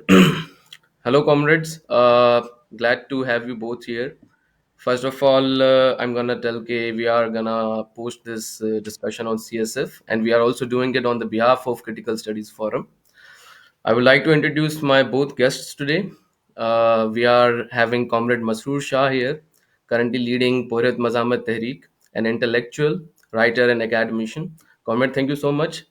Hello, comrades. Glad to have you both here. First of all, I'm gonna tell que we are gonna post this discussion on CSF, and we are also doing it on the behalf of Critical Studies Forum. I would like to introduce my both guests today. We are having Comrade Masroor Shah here, currently leading Porat Mazamat Tehreek, an intellectual, writer, and academician. Comrade, thank you so much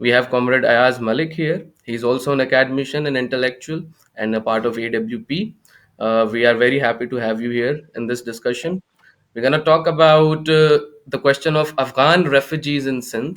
We have Comrade Ayaz Malik here. He's also an academician and intellectual and a part of AWP. We are very happy to have you here in this discussion. We're going to talk about the question of Afghan refugees in Sindh,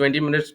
20 minutes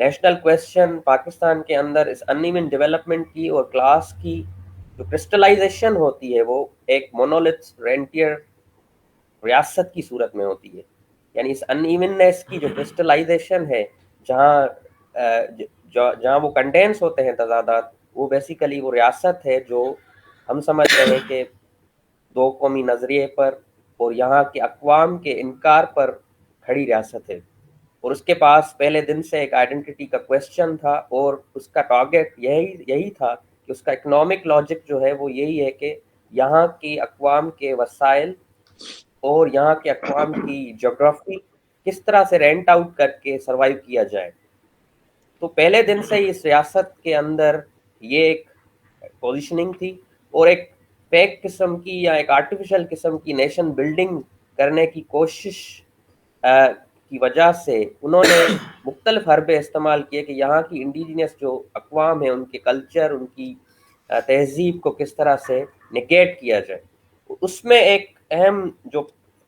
national question Pakistan کے اندر اس in even development کی اور class کی جو crystallisation ہوتی ہے وہ ایک مونولتھ رینٹیئر ریاست کی صورت میں ہوتی ہے. یعنی اس ان ایوننیس کی جو کرسٹلائزیشن ہے، جہاں جہاں وہ کنڈینس ہوتے ہیں تضادات، وہ بیسیکلی وہ ریاست ہے جو ہم سمجھتے ہیں کہ دو قومی نظریے پر اور یہاں کے اقوام کے انکار پر کھڑی ریاست ہے. اور اس کے پاس پہلے دن سے ایک آئیڈینٹی کا کویشچن تھا، اور اس کا ٹارگیٹ یہی تھا کہ اس کا اکنامک لاجک جو ہے وہ یہی ہے کہ یہاں کی اقوام کے وسائل اور یہاں کے اقوام کی جغرافی کس طرح سے رینٹ آؤٹ کر کے سروائیو کیا جائے. تو پہلے دن سے ہی اس ریاست کے اندر یہ ایک پوزیشننگ تھی، اور ایک فیک قسم کی یا ایک آرٹیفیشل قسم کی نیشن بلڈنگ کرنے کی کوشش کی وجہ سے انہوں نے مختلف حربے استعمال کیے کہ یہاں کی انڈیجینس جو اقوام ہیں ان کے کلچر، ان کی تہذیب کو کس طرح سے نگیٹ کیا جائے. اس میں ایک اہم جو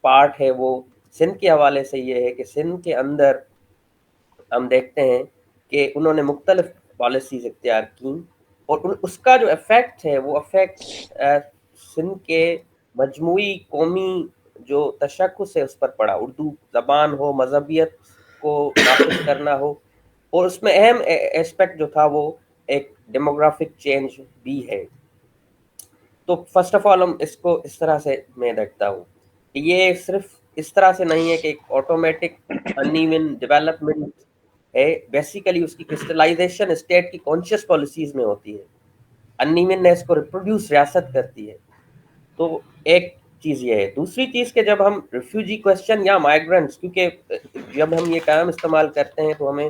پارٹ ہے وہ سندھ کے حوالے سے یہ ہے کہ سندھ کے اندر ہم دیکھتے ہیں کہ انہوں نے مختلف پالیسیز اختیار کیں، اور اس کا جو افیکٹ ہے وہ افیکٹ سندھ کے مجموعی قومی جو تشخص ہے اس پر پڑا. اردو زبان ہو، مذہبیت کو نافذ کرنا ہو، اور اس میں اہم ایسپیکٹ جو تھا وہ ایک ڈیموگرافک چینج بھی ہے. تو فرسٹ آف آل ہم اس کو اس طرح سے میں دیکھتا ہوں کہ یہ صرف اس طرح سے نہیں ہے کہ ایک آٹومیٹک ان ایون ڈیولپمنٹ ہے. بیسیکلی اس کی کرسٹلائزیشن اسٹیٹ کی کانشیس پالیسیز میں ہوتی ہے. ان ایوننیس کو ریپروڈیوس ریاست کرتی ہے. تو ایک چیز یہ ہے. دوسری چیز کہ جب ہم ریفیوجی کویشچن یا مائیگرنٹس، کیونکہ جب ہم یہ ٹرم استعمال کرتے ہیں تو ہمیں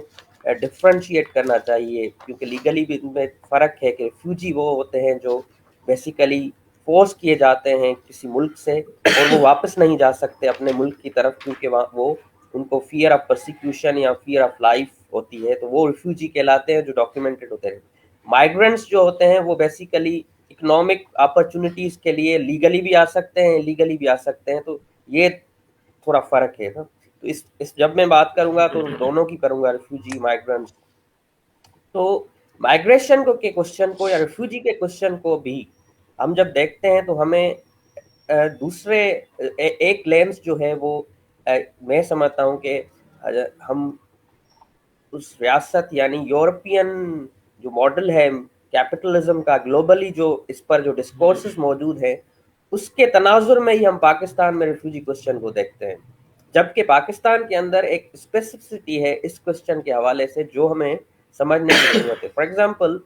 ڈفرینشیٹ کرنا چاہیے، کیونکہ لیگلی بھی ان میں فرق ہے کہ ریفیوجی وہ ہوتے ہیں جو بیسیکلی فورس کیے جاتے ہیں کسی ملک سے، اور وہ واپس نہیں جا سکتے اپنے ملک کی طرف، کیونکہ وہ ان کو فیئر آف پرسیکیوشن یا فیئر آف لائف ہوتی ہے، تو وہ ریفیوجی کہلاتے ہیں جو ڈاکیومنٹڈ ہوتے ہیں. مائیگرنٹس جو ہوتے ہیں وہ بیسیکلی اکنامک اپرچونیٹیز کے لیے لیگلی بھی آ سکتے ہیں، لیگلی بھی آ سکتے ہیں. تو یہ تھوڑا فرق ہے نا. تو جب میں بات کروں گا تو دونوں کی کروں گا، ریفیوجی مائیگرنٹس. تو مائیگریشن کو کے کوشچن کو یا ریفیوجی کے کوشچن کو بھی ہم جب دیکھتے ہیں تو ہمیں دوسرے ایک لینس جو ہے وہ میں سمجھتا ہوں کہ ہم اس ریاست یعنی یورپین جو ماڈل ہے کیپٹلزم کا گلوبلی، جو اس پر جو ڈسکورسز موجود ہیں، اس کے تناظر میں ہی ہم پاکستان میں ریفیوجی کوشچن کو دیکھتے ہیں. جبکہ پاکستان کے اندر ایک اسپیسیفسٹی ہے اس کوشچن کے حوالے سے جو ہمیں سمجھنے کی ضرورت ہے. فار ایگزامپل،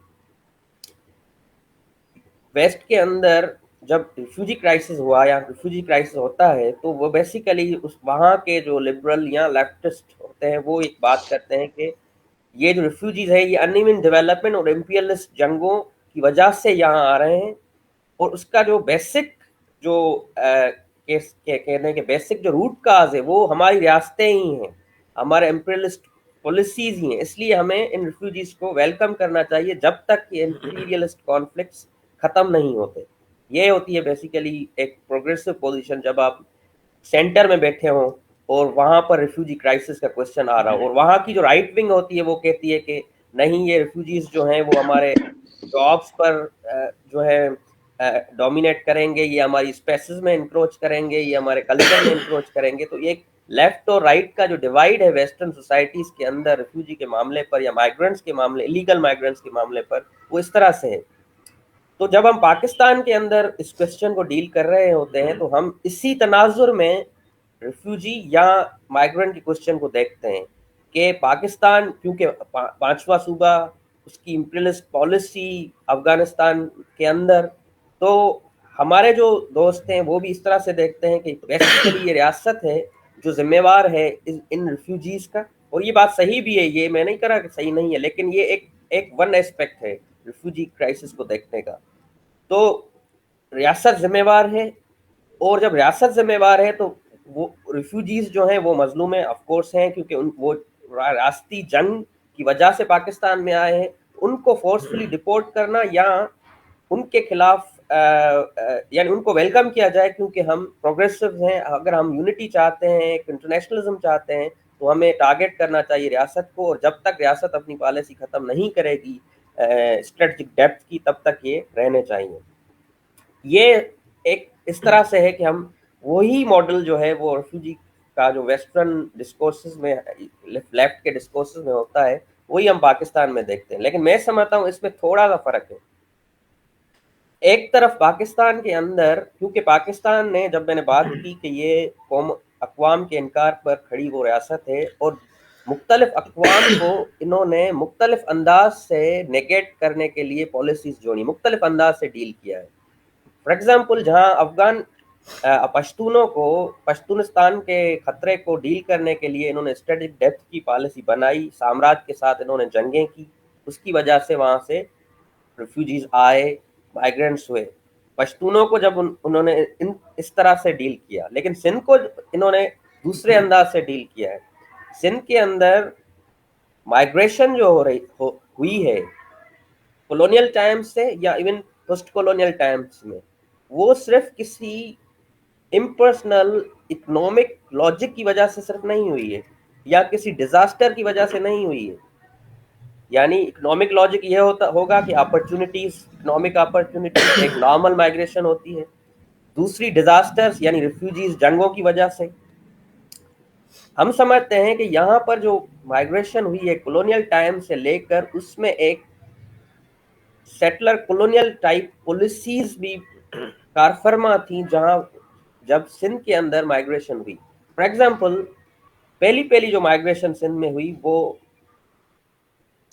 ویسٹ کے اندر جب ریفیوجی کرائسس ہوا یا ریفیوجی کرائسس ہوتا ہے تو وہ بیسیکلی وہاں کے جو لبرل یا لیفٹسٹ ہوتے ہیں وہ ایک بات کرتے ہیں کہ یہ جو ریفیوجیز ہے یہ ان ایون ڈیولپمنٹ اور امپیریلسٹ جنگوں کی وجہ سے یہاں آ رہے ہیں، اور اس کا جو بیسک جو کہتے ہیں کہ بیسک جو روٹ کاز ہے وہ ہماری ریاستیں ہی ہیں، ہمارے امپیریلسٹ پالیسیز ہی ہیں. اس لیے ہمیں ان ریفیوجیز کو ویلکم کرنا چاہیے جب تک کہ امپیریلسٹ کانفلکٹس ختم نہیں ہوتے. یہ ہوتی ہے بیسیکلی ایک پروگریسو پوزیشن، جب آپ سینٹر میں بیٹھے ہوں اور وہاں پر ریفیوجی کرائسس کا کوشچن آ رہا ہو، اور وہاں کی جو رائٹ ونگ ہوتی ہے وہ کہتی ہے کہ نہیں، یہ ریفیوجیز جو ہیں وہ ہمارے جابس پر جو ہے ڈومینیٹ کریں گے، یہ ہماری اسپیسز میں انکروچ کریں گے، یہ ہمارے کلچر میں انکروچ کریں گے. تو یہ ایک لیفٹ اور رائٹ کا جو ڈیوائڈ ہے ویسٹرن سوسائٹیز کے اندر ریفیوجی کے معاملے پر یا مائیگرنٹس کے معاملے، ایلیگل مائیگرنٹس کے معاملے پر، وہ اس طرح سے ہے. تو جب ہم پاکستان کے اندر اس کوشچن کو ڈیل کر رہے ہوتے ہیں تو ہم اسی تناظر میں ریفیوجی یا مائیگرنٹ کے کوشچن کو دیکھتے ہیں کہ پاکستان کیونکہ پانچواں صوبہ، اس کی امپیریلسٹ پالیسی افغانستان کے اندر، تو ہمارے جو دوست ہیں وہ بھی اس طرح سے دیکھتے ہیں کہ بیسیکلی یہ ریاست ہے جو ذمہ وار ہے ان ریفیوجیز کا. اور یہ بات صحیح بھی ہے، یہ میں نہیں کہہ رہا کہ صحیح نہیں ہے، لیکن یہ ایک ون ایسپیکٹ ہے ریفیوجی کرائسس کو دیکھنے کا. تو ریاست ذمہ وار ہے، اور جب ریاست ذمہ وار ہے تو وہ ریفیوجیز جو ہیں وہ مظلوم ہیں، آف کورس ہیں، کیونکہ وہ ریاستی جنگ کی وجہ سے پاکستان میں آئے ہیں. ان کو فورسفلی ڈپورٹ کرنا یا ان کے خلاف یعنی ان کو ویلکم کیا جائے، کیونکہ ہم پروگریسو ہیں. اگر ہم یونٹی چاہتے ہیں، ایک انٹرنیشنلزم چاہتے ہیں، تو ہمیں ٹارگیٹ کرنا چاہیے ریاست کو, اور جب تک ریاست اپنی پالیسی ختم نہیں کرے گی اسٹریٹجک ڈیپتھ کی, تب تک یہ رہنے چاہیے. یہ ایک اس طرح سے ہے کہ ہم وہی ماڈل جو ہے وہ ریفیوجی کا جو ویسٹرن ڈسکورسز میں, لیفٹ کے ڈسکورسز میں ہوتا ہے, وہی ہم پاکستان میں دیکھتے ہیں. لیکن میں سمجھتا ہوں اس میں تھوڑا سا فرق ہے. ایک طرف پاکستان کے اندر, کیونکہ پاکستان نے, جب میں نے بات کی کہ یہ قوم اقوام کے انکار پر کھڑی وہ ریاست ہے, اور مختلف اقوام کو انہوں نے مختلف انداز سے نیگیٹ کرنے کے لیے پالیسیز جوڑی, مختلف انداز سے ڈیل کیا ہے. فار ایگزامپل, جہاں افغان پشتونوں کو, پشتونستان کے خطرے کو ڈیل کرنے کے لیے انہوں نے اسٹریٹجک ڈیپتھ کی پالیسی بنائی, سامراج کے ساتھ انہوں نے جنگیں کی, اس کی وجہ سے وہاں سے ریفیوجیز آئے, مائیگرینٹس ہوئے. پشتونوں کو جب انہوں نے اس طرح سے ڈیل کیا, لیکن سندھ کو انہوں نے دوسرے انداز سے ڈیل کیا ہے. سندھ کے اندر مائیگریشن جو ہوئی ہے کولونیل ٹائمز سے یا ایون پوسٹ کولونیل ٹائمز میں, وہ صرف کسی امپرسنل اکنامک لاجک کی وجہ سے صرف نہیں ہوئی ہے, یا کسی ڈیزاسٹر کی وجہ سے نہیں ہوئی ہے. یعنی اکنامک لاجک یہ ہوگا کہ اپرچونٹیز, اکنامک اپرچونٹیز, ایک نارمل مائیگریشن ہوتی ہے. دوسری ڈیزاسٹرز یعنی ریفیوجیز, جنگوں کی وجہ سے. ہم سمجھتے ہیں کہ یہاں پر جو مائیگریشن ہوئی ہے کولونیل ٹائم سے لے کر, اس میں ایک سیٹلر کولونیل ٹائپ پالیسیز بھی کار فرما تھیں, جہاں جب سندھ کے اندر مائیگریشن ہوئی. فار ایگزامپل, پہلی جو مائیگریشن سندھ میں ہوئی وہ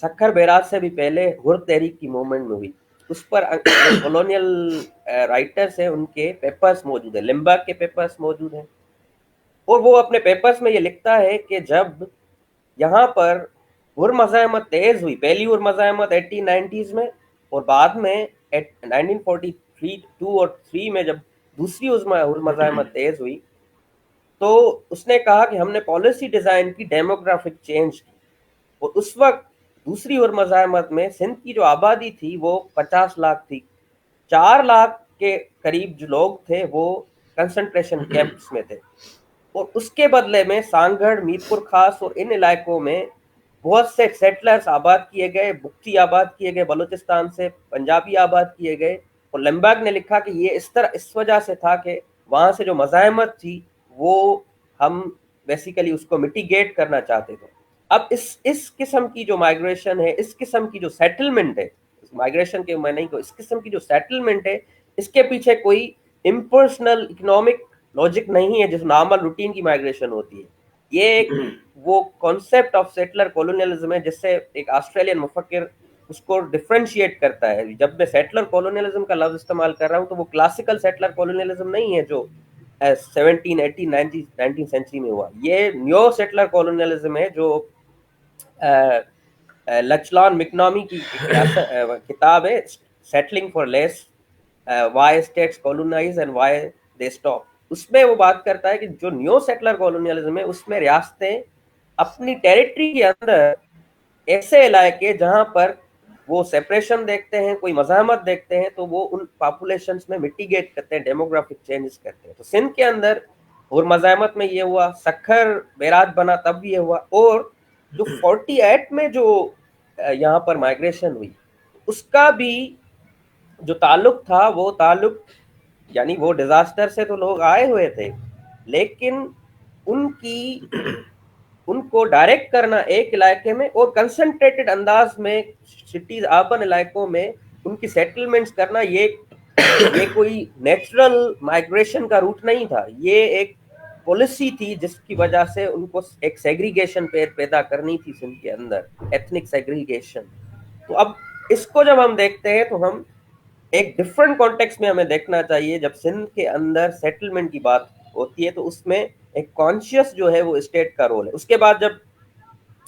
سکھر بیراج سے بھی پہلے ہر تحریک کی موومنٹ میں ہوئی. اس پر جو کولونیل رائٹرز ہیں ان کے پیپرز موجود ہیں, لمبرگ کے پیپرز موجود ہیں, اور وہ اپنے پیپرز میں یہ لکھتا ہے کہ جب یہاں پر ہر مزاحمت تیز ہوئی, پہلی ہر مزاحمت 1890s میں, اور بعد میں 1943 2 اور 3 میں جب دوسری ہر مزاحمت تیز ہوئی, تو اس نے کہا کہ ہم نے پالیسی ڈیزائن کی ڈیموگرافک چینج کی. اور اس وقت دوسری اور مزاحمت میں سندھ کی جو آبادی تھی وہ 50 لاکھ تھی. 4 لاکھ کے قریب جو لوگ تھے وہ کنسنٹریشن کیمپس میں تھے, اور اس کے بدلے میں سانگڑ, میر پور خاص اور ان علاقوں میں بہت سے سیٹلرز آباد کیے گئے, بگٹی آباد کیے گئے بلوچستان سے, پنجابی آباد کیے گئے. اور لمبرگ نے لکھا کہ یہ اس وجہ سے تھا کہ وہاں سے جو مزاحمت تھی وہ ہم بیسیکلی اس کو میٹیگیٹ کرنا چاہتے تھے. اب اس قسم کی جو مائیگریشن ہے, اس قسم کی جو سیٹلمنٹ ہے, مائیگریشن کے میں نہیں کو, اس قسم کی جو سیٹلمنٹ ہے, اس کے پیچھے کوئی امپرسنل اکنامک لاجک نہیں ہے جس نارمل روٹین کی مائیگریشن ہوتی ہے. یہ ایک وہ کانسیپٹ آف سیٹلر کولونیلزم ہے جس سے ایک آسٹریلین مفکر اس کو ڈفرینشیٹ کرتا ہے. جب میں سیٹلر کولونیلزم کا لفظ استعمال کر رہا ہوں تو وہ کلاسیکل سیٹلر کولونیلزم نہیں ہے جو 17 18 19 سینچری میں ہوا. یہ نیو سیٹلر کولونیلزم ہے جو لچلان مکنامی کی کتاب ہے, settling for less, why states colonize and why they stop. اس میں وہ بات کرتا ہے کہ جو نیو سیٹلر کولونیلزم ہے اس میں ریاستیں اپنی ٹیریٹری کے اندر ایسے علاقے جہاں پر وہ سیپریشن دیکھتے ہیں, کوئی مزاحمت دیکھتے ہیں, تو وہ ان پاپولیشنز میں میٹیگیٹ کرتے ہیں, ڈیموگرافک چینجز کرتے ہیں. تو سندھ کے اندر اور مزاحمت میں یہ ہوا, سکھر بیراج بنا تب بھی یہ ہوا, اور جو 48 میں جو یہاں پر مائیگریشن ہوئی اس کا بھی جو تعلق تھا وہ تعلق, یعنی وہ ڈیزاسٹر سے تو لوگ آئے ہوئے تھے, لیکن ان کو ڈائریکٹ کرنا ایک علاقے میں اور کنسنٹریٹڈ انداز میں سٹیز, اربن علاقوں میں ان کی سیٹلمنٹس کرنا, یہ کوئی نیچرل مائیگریشن کا روٹ نہیں تھا. یہ ایک پالیسی تھی جس کی وجہ سے ان کو ایک سیگریگیشن پیدا کرنی تھی سندھ کے اندر, ایتھنک سیگریگیشن. تو اب اس کو جب ہم دیکھتے ہیں تو ہم ایک ڈفرنٹ کانٹیکس میں ہمیں دیکھنا چاہیے. جب سندھ کے اندر سیٹلمنٹ کی بات ہوتی ہے تو اس میں ایک کانشیس جو ہے وہ اسٹیٹ کا رول ہے. اس کے بعد جب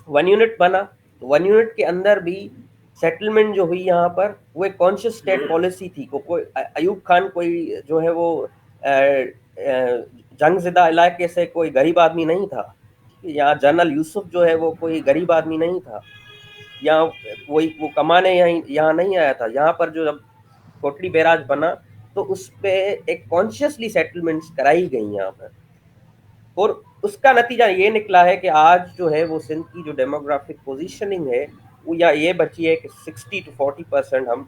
1 یونٹ بنا تو 1 یونٹ کے اندر بھی سیٹلمنٹ جو ہوئی یہاں پر وہ ایک کانشیس اسٹیٹ پالیسی تھی. کوئی ایوب خان کوئی جو ہے وہ جنگ زدہ علاقے سے کوئی غریب آدمی نہیں تھا. یہاں جنرل یوسف جو ہے وہ کوئی غریب آدمی نہیں تھا, یہاں وہ کمانے یہاں نہیں آیا تھا. یہاں پر جو جب کوٹلی بیراج بنا تو اس پہ ایک کانشیسلی سیٹلمنٹس کرائی گئی یہاں پر, اور اس کا نتیجہ یہ نکلا ہے کہ آج جو ہے وہ سندھ کی جو ڈیموگرافک پوزیشننگ ہے وہ یا یہ بچی ہے کہ 60 to 40% ہم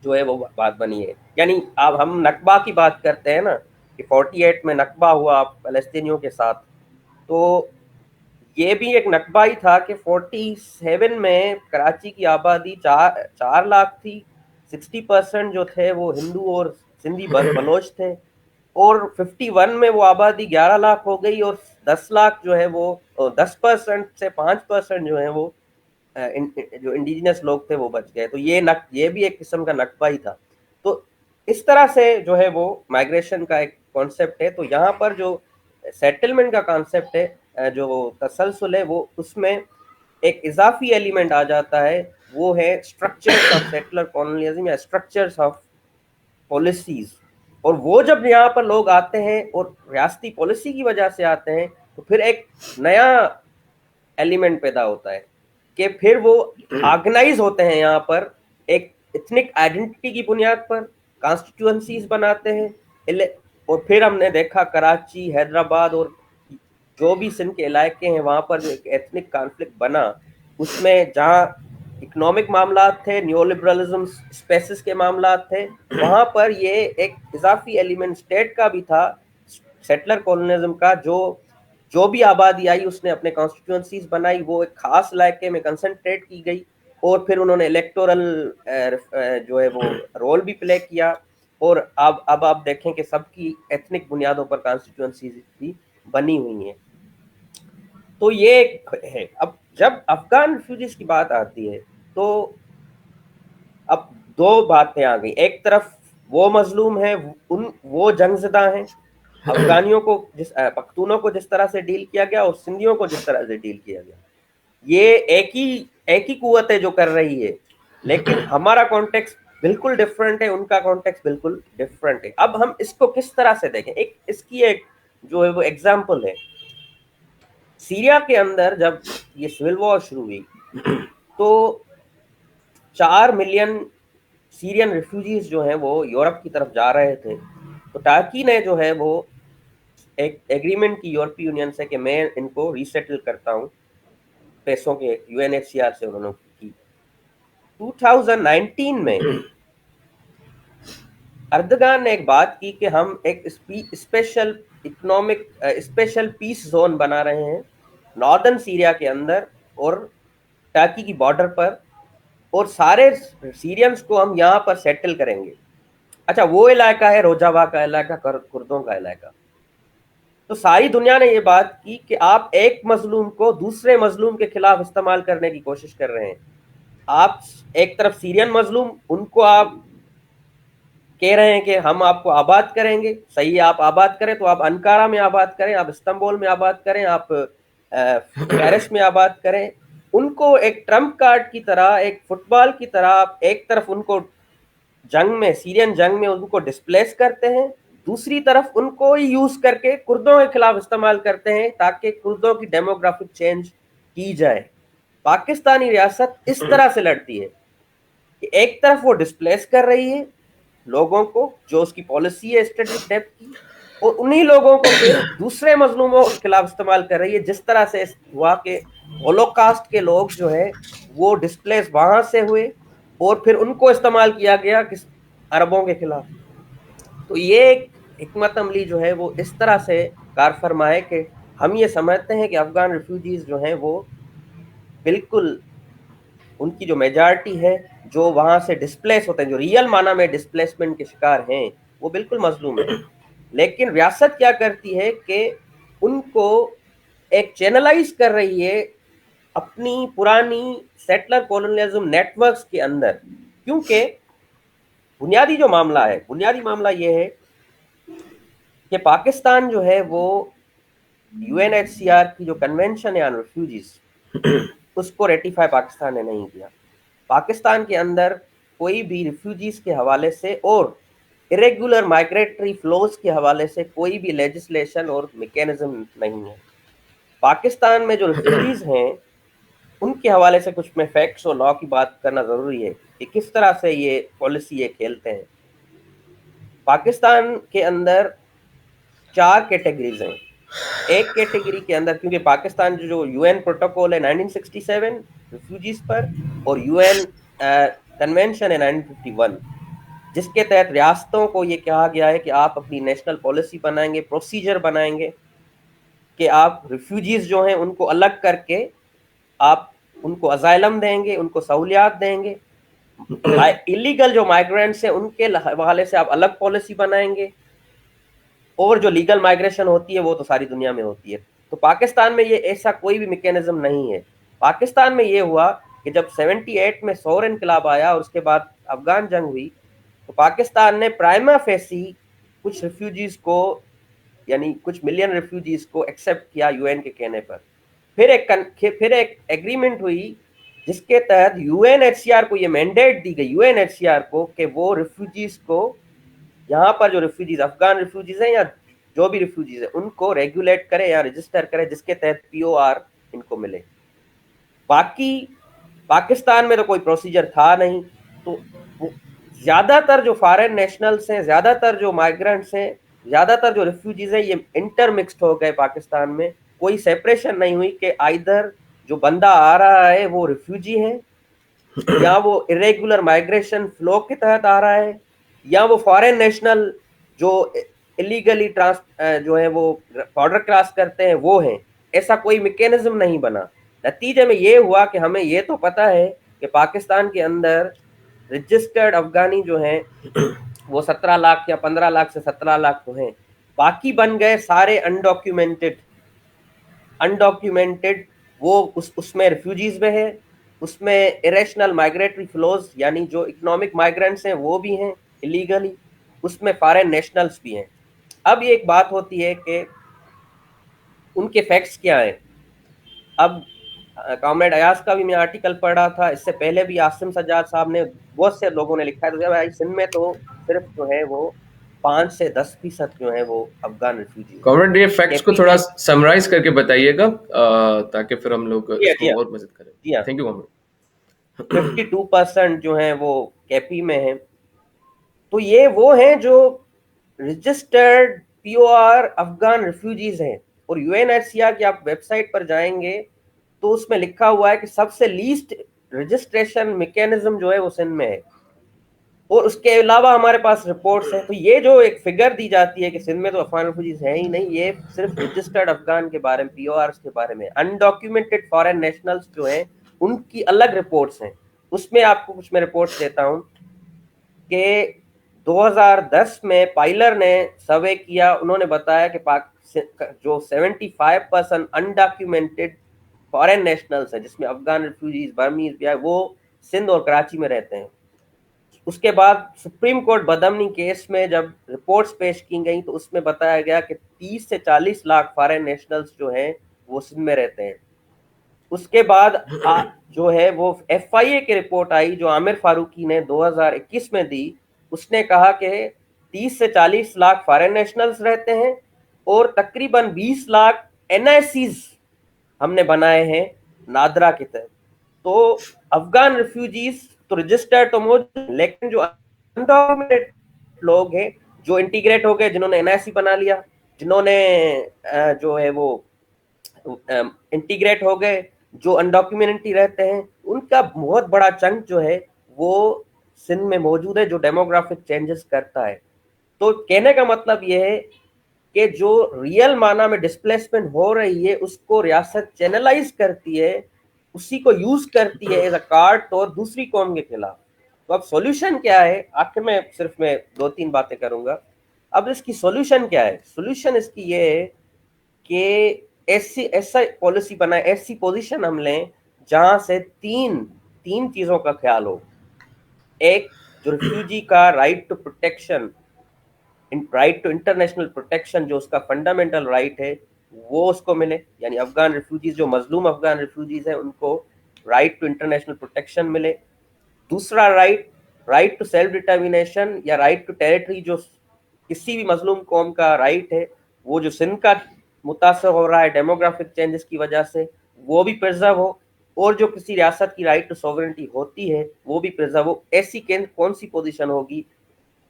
جو ہے وہ بات بنی ہے. یعنی اب ہم نقبہ کی بات کرتے ہیں نا کہ 48 میں نقبہ ہوا فلسطینیوں کے ساتھ, تو یہ بھی ایک نقبہ ہی تھا کہ 47 میں کراچی کی آبادی 4 لاکھ تھی, 60% جو تھے وہ ہندو اور سندھی بلوچ تھے, اور 51 میں وہ آبادی 11 لاکھ ہو گئی, اور 10 لاکھ جو ہے وہ 10% سے 5% جو ہے وہ جو انڈیجنس لوگ تھے وہ بچ گئے. تو یہ بھی ایک قسم کا نقبہ ہی تھا. تو اس طرح سے جو ہے وہ مائگریشن کا ایک کانسیپٹ ہے. تو یہاں پر جو سیٹلمنٹ کا کانسیپٹ ہے, جو تسلسل ہے, وہ اس میں ایک اضافی ایلیمنٹ آ جاتا ہے, وہ ہے اسٹرکچرز آف سیٹلر کولونیلزم یا اسٹرکچرز آف پالیسیز. اور وہ جب یہاں پر لوگ آتے ہیں اور ریاستی پالیسی کی وجہ سے آتے ہیں, تو پھر ایک نیا ایلیمنٹ پیدا ہوتا ہے کہ پھر وہ آرگنائز ہوتے ہیں یہاں پر ایک ایتھنک آئیڈینٹی کی بنیاد پر, کانسٹیٹوئنسیز بناتے ہیں. اور پھر ہم نے دیکھا کراچی, حیدرآباد اور جو بھی سندھ کے علاقے ہیں وہاں پر جو ایک ایتھنک کانفلکٹ بنا, اس میں جہاں اکنامک معاملات تھے, نیو لبرلزم اسپیسس کے معاملات تھے, وہاں پر یہ ایک اضافی ایلیمنٹ اسٹیٹ کا بھی تھا, سیٹلر کولونیزم کا. جو بھی آبادی آئی اس نے اپنے کانسٹیٹوئنسیز بنائی, وہ ایک خاص علاقے میں کنسنٹریٹ کی گئی, اور پھر انہوں نے الیکٹورل جو ہے وہ رول بھی پلے کیا. اور اب آپ دیکھیں کہ سب کی ایتھنک بنیادوں پر کانسٹیٹوئنسیز بھی بنی ہوئی ہیں. تو یہ ایک ہے. اب جب افغان ریفیوجیز کی بات آتی ہے تو اب دو باتیں آ گئی. ایک طرف وہ مظلوم ہیں, وہ جنگ زدہ ہیں, افغانیوں کو پختونوں کو جس طرح سے ڈیل کیا گیا اور سندھیوں کو جس طرح سے ڈیل کیا گیا, یہ ایک ہی قوت ہے جو کر رہی ہے, لیکن ہمارا کانٹیکس بالکل ڈفرینٹ ہے, ان کا کانٹیکس بالکل ڈفرینٹ ہے. اب ہم اس کو کس طرح سے دیکھیں, اس کی ایک جو ہے وہ ایگزامپل ہے. سیریا کے اندر جب یہ سول وار شروع ہوئی تو 4 ملین سیرین ریفیوجیز جو ہیں وہ یورپ کی طرف جا رہے تھے. تو ٹرکی نے جو ہے وہ ایک ایگریمنٹ کی یورپی یونین سے کہ میں ان کو ریسیٹل کرتا ہوں پیسوں کے, U N H C R سے انہوں نے کی. 2019 میں اردگان نے ایک بات کی کہ ہم ایک اسپیشل اکنامک اسپیشل پیس زون بنا رہے ہیں ناردرن سیریا کے اندر اور ٹرکی کی بارڈر پر, اور سارے سیرینز کو ہم یہاں پر سیٹل کریں گے. اچھا, وہ علاقہ ہے روجاوا کا علاقہ, کردوں کا علاقہ. تو ساری دنیا نے یہ بات کی کہ آپ ایک مظلوم کو دوسرے مظلوم کے خلاف استعمال کرنے کی کوشش کر رہے ہیں. آپ ایک طرف سیرین مظلوم, ان کو آپ کہہ رہے ہیں کہ ہم آپ کو آباد کریں گے. صحیح ہے, آپ آباد کریں تو آپ انکارا میں آباد کریں, آپ استنبول میں آباد کریں, آپ پیرس میں آباد کریں. ان کو ایک ٹرمپ کارڈ کی طرح, ایک فٹ بال کی طرح ایک طرف ان کو جنگ میں, سیرین جنگ میں ان کو ڈسپلیس کرتے ہیں, دوسری طرف ان کو یوز کر کے کردوں کے خلاف استعمال کرتے ہیں تاکہ کردوں کی ڈیموگرافک چینج کی جائے. پاکستانی ریاست اس طرح سے لڑتی ہے کہ ایک طرف وہ ڈسپلیس کر رہی ہے لوگوں کو, جو اس کی پالیسی ہے اسٹریٹجک ڈیپتھ کی, اور انہی لوگوں کو پھر دوسرے مظلوموں کے خلاف استعمال کر رہی ہے. جس طرح سے ہوا کہ ہولوکاسٹ کے لوگ جو ہے وہ ڈسپلیس وہاں سے ہوئے اور پھر ان کو استعمال کیا گیا عربوں کے خلاف. تو یہ ایک حکمت عملی جو ہے وہ اس طرح سے کار فرما ہے کہ ہم یہ سمجھتے ہیں کہ افغان ریفیوجیز جو ہیں وہ بالکل ان کی جو میجارٹی ہے جو وہاں سے ڈسپلیس ہوتے ہیں, جو ریئل معنی میں ڈسپلیسمنٹ کے شکار ہیں, وہ بالکل مظلوم ہیں. لیکن ریاست کیا کرتی ہے کہ ان کو ایک چینلائز کر رہی ہے اپنی پرانی سیٹلر کولونیلزم نیٹ ورکس کے اندر. کیونکہ بنیادی معاملہ یہ ہے کہ پاکستان جو ہے وہ U N H C R کی جو کنونشن ہے آن ریفیوجیز, اس کو ریٹیفائی پاکستان نے نہیں کیا. پاکستان کے اندر کوئی بھی ریفیوجیز کے حوالے سے اور اریگولر مائگریٹری فلوز کے حوالے سے کوئی بھی لیجسلیشن اور میکینزم نہیں ہے. پاکستان میں جو ریفیوجیز ہیں ان کے حوالے سے کچھ میں فیکٹس اور لا کی بات کرنا ضروری ہے کہ کس طرح سے یہ پالیسی یہ کھیلتے ہیں. پاکستان کے اندر 4 کیٹیگریز ہیں. ایک کیٹیگری کے اندر، کیونکہ پاکستان جو یو این پروٹوکول ہے 1967 ریفیوجیز پر، اور یو این کنونشن ہے 1951، جس کے تحت ریاستوں کو یہ کہا گیا ہے کہ آپ اپنی نیشنل پالیسی بنائیں گے، پروسیجر بنائیں گے کہ آپ ریفیوجیز جو ہیں ان کو الگ کر کے آپ ان کو ازائلم دیں گے، ان کو سہولیات دیں گے، اللیگل جو مائیگرینٹس ہیں ان کے حوالے سے آپ الگ پالیسی بنائیں گے، اور جو لیگل مائگریشن ہوتی ہے وہ تو ساری دنیا میں ہوتی ہے۔ تو پاکستان میں یہ ایسا کوئی بھی میکینزم نہیں ہے۔ پاکستان میں یہ ہوا کہ جب 78 میں سور انقلاب آیا اور اس کے بعد افغان جنگ ہوئی، تو پاکستان نے پرائما فیسی کچھ ریفیوجیز کو، یعنی کچھ ملین ریفیوجیز کو ایکسیپٹ کیا یو این کے کہنے پر۔ پھر ایک ایگریمنٹ ہوئی جس کے تحت U N H C R کو یہ مینڈیٹ دی گئی، U N H C R کو، کہ وہ ریفیوجیز کو، یہاں پر جو ریفیوجیز افغان ریفیوجیز ہیں یا جو بھی ریفیوجیز ہیں، ان کو ریگولیٹ کرے یا رجسٹر کرے، جس کے تحت پی او آر ان کو ملے۔ باقی پاکستان میں تو کوئی پروسیجر تھا نہیں، تو زیادہ تر جو فارن نیشنلز ہیں، زیادہ تر جو مائیگرنٹس ہیں، زیادہ تر جو ریفیوجیز ہیں، یہ انٹر مکسڈ ہو گئے پاکستان میں۔ کوئی سیپریشن نہیں ہوئی کہ آئدر جو بندہ آ رہا ہے وہ ریفیوجی ہے، یا وہ irregular مائگریشن فلو کے تحت آ رہا ہے، یا وہ فارن نیشنل جو illegally جو ہے وہ بارڈر کراس کرتے ہیں وہ ہیں۔ ایسا کوئی میکینزم نہیں بنا۔ نتیجے میں یہ ہوا کہ ہمیں یہ تو پتا ہے کہ پاکستان کے اندر رجسٹرڈ افغانی جو ہیں وہ 17 لاکھ یا 15 لاکھ سے 17 لاکھ تو ہیں، باقی بن گئے سارے انڈاکیومنٹڈ، وہ اس میں ریفیوجیز میں ہے، اس میں اریشنل مائگریٹری فلوز یعنی جو اکنامک مائگرنٹس ہیں وہ بھی ہیں الیگلی، اس میں فارن نیشنلز بھی ہیں۔ اب یہ ایک بات ہوتی ہے کہ ان کے فیکٹس کیا ہیں۔ اب کامریڈ ایاز کا بھی میں آرٹیکل پڑھ رہا تھا، اس سے پہلے بھی عاصم سجاد صاحب نے، بہت سے لوگوں نے لکھا ہے، تو بھائی سندھ میں تو صرف جو ہے وہ 5 سے 10% جو ہے وہ افغان ریفیوجی ہیں۔ کامریڈ یہ فیکٹس کو کے پی تھوڑا میں، سمرائز کر کے بتائیے گا تاکہ پھر ہم لوگ جی اس ہاں کو اور مزید کریں۔ جی ہاں، تھینک یو کامریڈ۔ 52% جو ہیں وہ کے پی میں ہیں۔ تو یہ وہ ہیں جو registered P O R Afghan refugees ہیں، اور U N H C R کی آپ ویب سائٹ پر جائیں گے تو اس میں لکھا ہوا ہے کہ سب سے لیسٹ رجسٹریشن میکینزم جو ہے وہ سندھ میں ہے، اور اس کے علاوہ ہمارے پاس رپورٹس ہیں۔ تو یہ جو ایک فگر دی جاتی ہے کہ سندھ میں تو افغان ریفیوجیز ہیں ہی نہیں، یہ صرف رجسٹرڈ افغان کے بارے میں، پی او آرز کے بارے میں۔ انڈاکیومنٹڈ فارن نیشنلز جو ہیں ان کی الگ رپورٹس ہیں۔ اس میں آپ کو کچھ میں رپورٹس دیتا ہوں کہ 2010 میں پائلر نے سروے کیا، انہوں نے بتایا کہ جو 75% انڈاکیومنٹڈ فارن نیشنلز ہیں، جس میں افغان ریفیوجیز، برمیز بھی ہے، وہ سندھ اور کراچی میں رہتے ہیں۔ اس کے بعد سپریم کورٹ بدامنی کیس میں جب رپورٹس پیش کی گئیں تو اس میں بتایا گیا کہ 30 سے 40 لاکھ فارن نیشنلز جو ہیں وہ سندھ میں رہتے ہیں۔ اس کے بعد جو ہے وہ ایف آئی اے کی رپورٹ آئی جو عامر فاروقی نے 2021 میں دی، اس نے کہا کہ 30 سے 40 لاکھ فارن نیشنلز رہتے ہیں، اور تقریباً 20 لاکھ این آئی سیز ہم نے بنائے ہیں نادرا کے تحت۔ تو افغان ریفیوجیز تو رجسٹرڈ تو موجود، لیکن جو انڈاکیومنٹڈ لوگ ہیں، جو انٹیگریٹ ہو گئے، جنہوں نے این آئی سی بنا لیا، جنہوں نے جو ہے وہ انٹیگریٹ ہو گئے، جو انڈاکیومنٹی رہتے ہیں، ان کا بہت بڑا چنک جو ہے وہ سندھ میں موجود ہے، جو ڈیموگرافک چینجز کرتا ہے۔ تو کہنے کا مطلب یہ ہے کہ جو ریئل معنی میں ڈسپلیسمنٹ ہو رہی ہے اس کو ریاست چینلائز کرتی ہے، اسی کو یوز کرتی ہے ایز اے کارڈ طور دوسری قوم کے خلاف۔ تو اب سولوشن کیا ہے؟ آخر میں صرف میں 2-3 باتیں کروں گا۔ اب اس کی سولوشن کیا ہے؟ سولوشن اس کی یہ ہے کہ ایسا پالیسی بنائے، ایسی پوزیشن ہم لیں جہاں سے تین چیزوں کا خیال ہو۔ ایک، جو ریفیوجی کا right to protection, right to international protection, جو اس کا فنڈامنٹل رائٹ ہے وہ اس کو ملے، یعنی افغان ریفیوجیز، جو مظلوم افغان ریفیوجیز ہیں، ان کو رائٹ ٹو انٹرنیشنل پروٹیکشن ملے۔ دوسرا رائٹ ٹو سیلف ڈٹرمینیشن یا رائٹ ٹو ٹیریٹری، جو کسی بھی مظلوم قوم کا رائٹ ہے، وہ جو سندھ کا متاثر ہو رہا ہے ڈیموگرافک چینجز کی وجہ سے، وہ بھی پرزرو ہو، اور جو کسی ریاست کی رائٹ ٹو سوورنٹی ہوتی ہے وہ بھی پرزرو ہو۔ ایسی کون سی پوزیشن ہوگی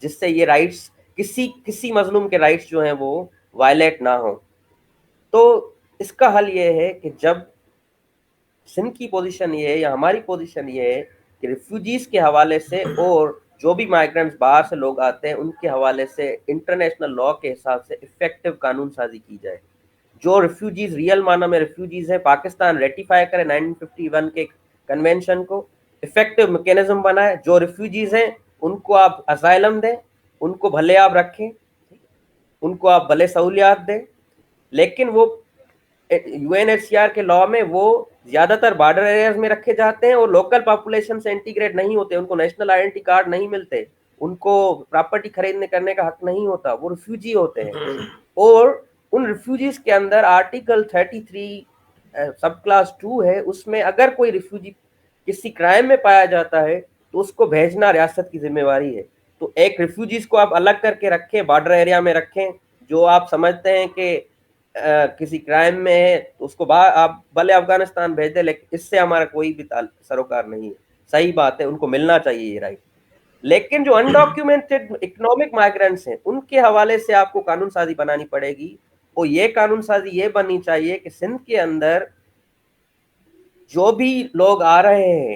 جس سے یہ رائٹس، کسی مظلوم کے رائٹس جو ہیں وہ وائلیٹ نہ ہوں؟ تو اس کا حل یہ ہے کہ جب سندھ کی پوزیشن یہ ہے یا ہماری پوزیشن یہ ہے کہ ریفیوجیز کے حوالے سے اور جو بھی مائیگرنٹس باہر سے لوگ آتے ہیں ان کے حوالے سے انٹرنیشنل لا کے حساب سے افیکٹو قانون سازی کی جائے. جو ریفیوجیز ریئل معنی میں ریفیوجیز ہیں, پاکستان ریٹیفائی کرے 1951 کے کنونشن کو, افیکٹو میکینزم بنائے. جو ریفیوجیز ہیں ان کو آپ اسائلم دیں, ان کو بھلے آپ رکھیں, ان کو آپ بھلے سہولیات دیں, لیکن وہ U N H C R کے لا میں وہ زیادہ تر بارڈر ایریاز میں رکھے جاتے ہیں اور لوکل پاپولیشن سے انٹیگریٹ نہیں ہوتے, ان کو نیشنل آئیڈینٹی کارڈ نہیں ملتے, ان کو پراپرٹی خریدنے کرنے کا حق نہیں ہوتا, وہ ریفیوجی ہوتے ہیں. اور ان ریفیوجیز کے اندر آرٹیکل 33 سب کلاس 2 ہے, اس میں اگر کوئی ریفیوجی کسی کرائم میں پایا جاتا ہے تو اس کو بھیجنا ریاست کی ذمہ واری ہے. تو ایک ریفیوجیز کو آپ الگ کر کے رکھیں, بارڈر ایریا میں رکھیں, جو آپ سمجھتے ہیں کہ کسی کرائم میں ہے تو اس کو آپ بھلے افغانستان بھیج دیں, لیکن اس سے ہمارا کوئی بھی سروکار نہیں ہے. صحیح بات ہے, ان کو ملنا چاہیے یہ رائٹ. لیکن جو انڈاکیومنٹڈ اکنامک مائیگرنٹس ہیں ان کے حوالے سے آپ کو قانون سازی بنانی پڑے گی. اور یہ قانون سازی یہ بننی چاہیے کہ سندھ کے اندر جو بھی لوگ آ رہے ہیں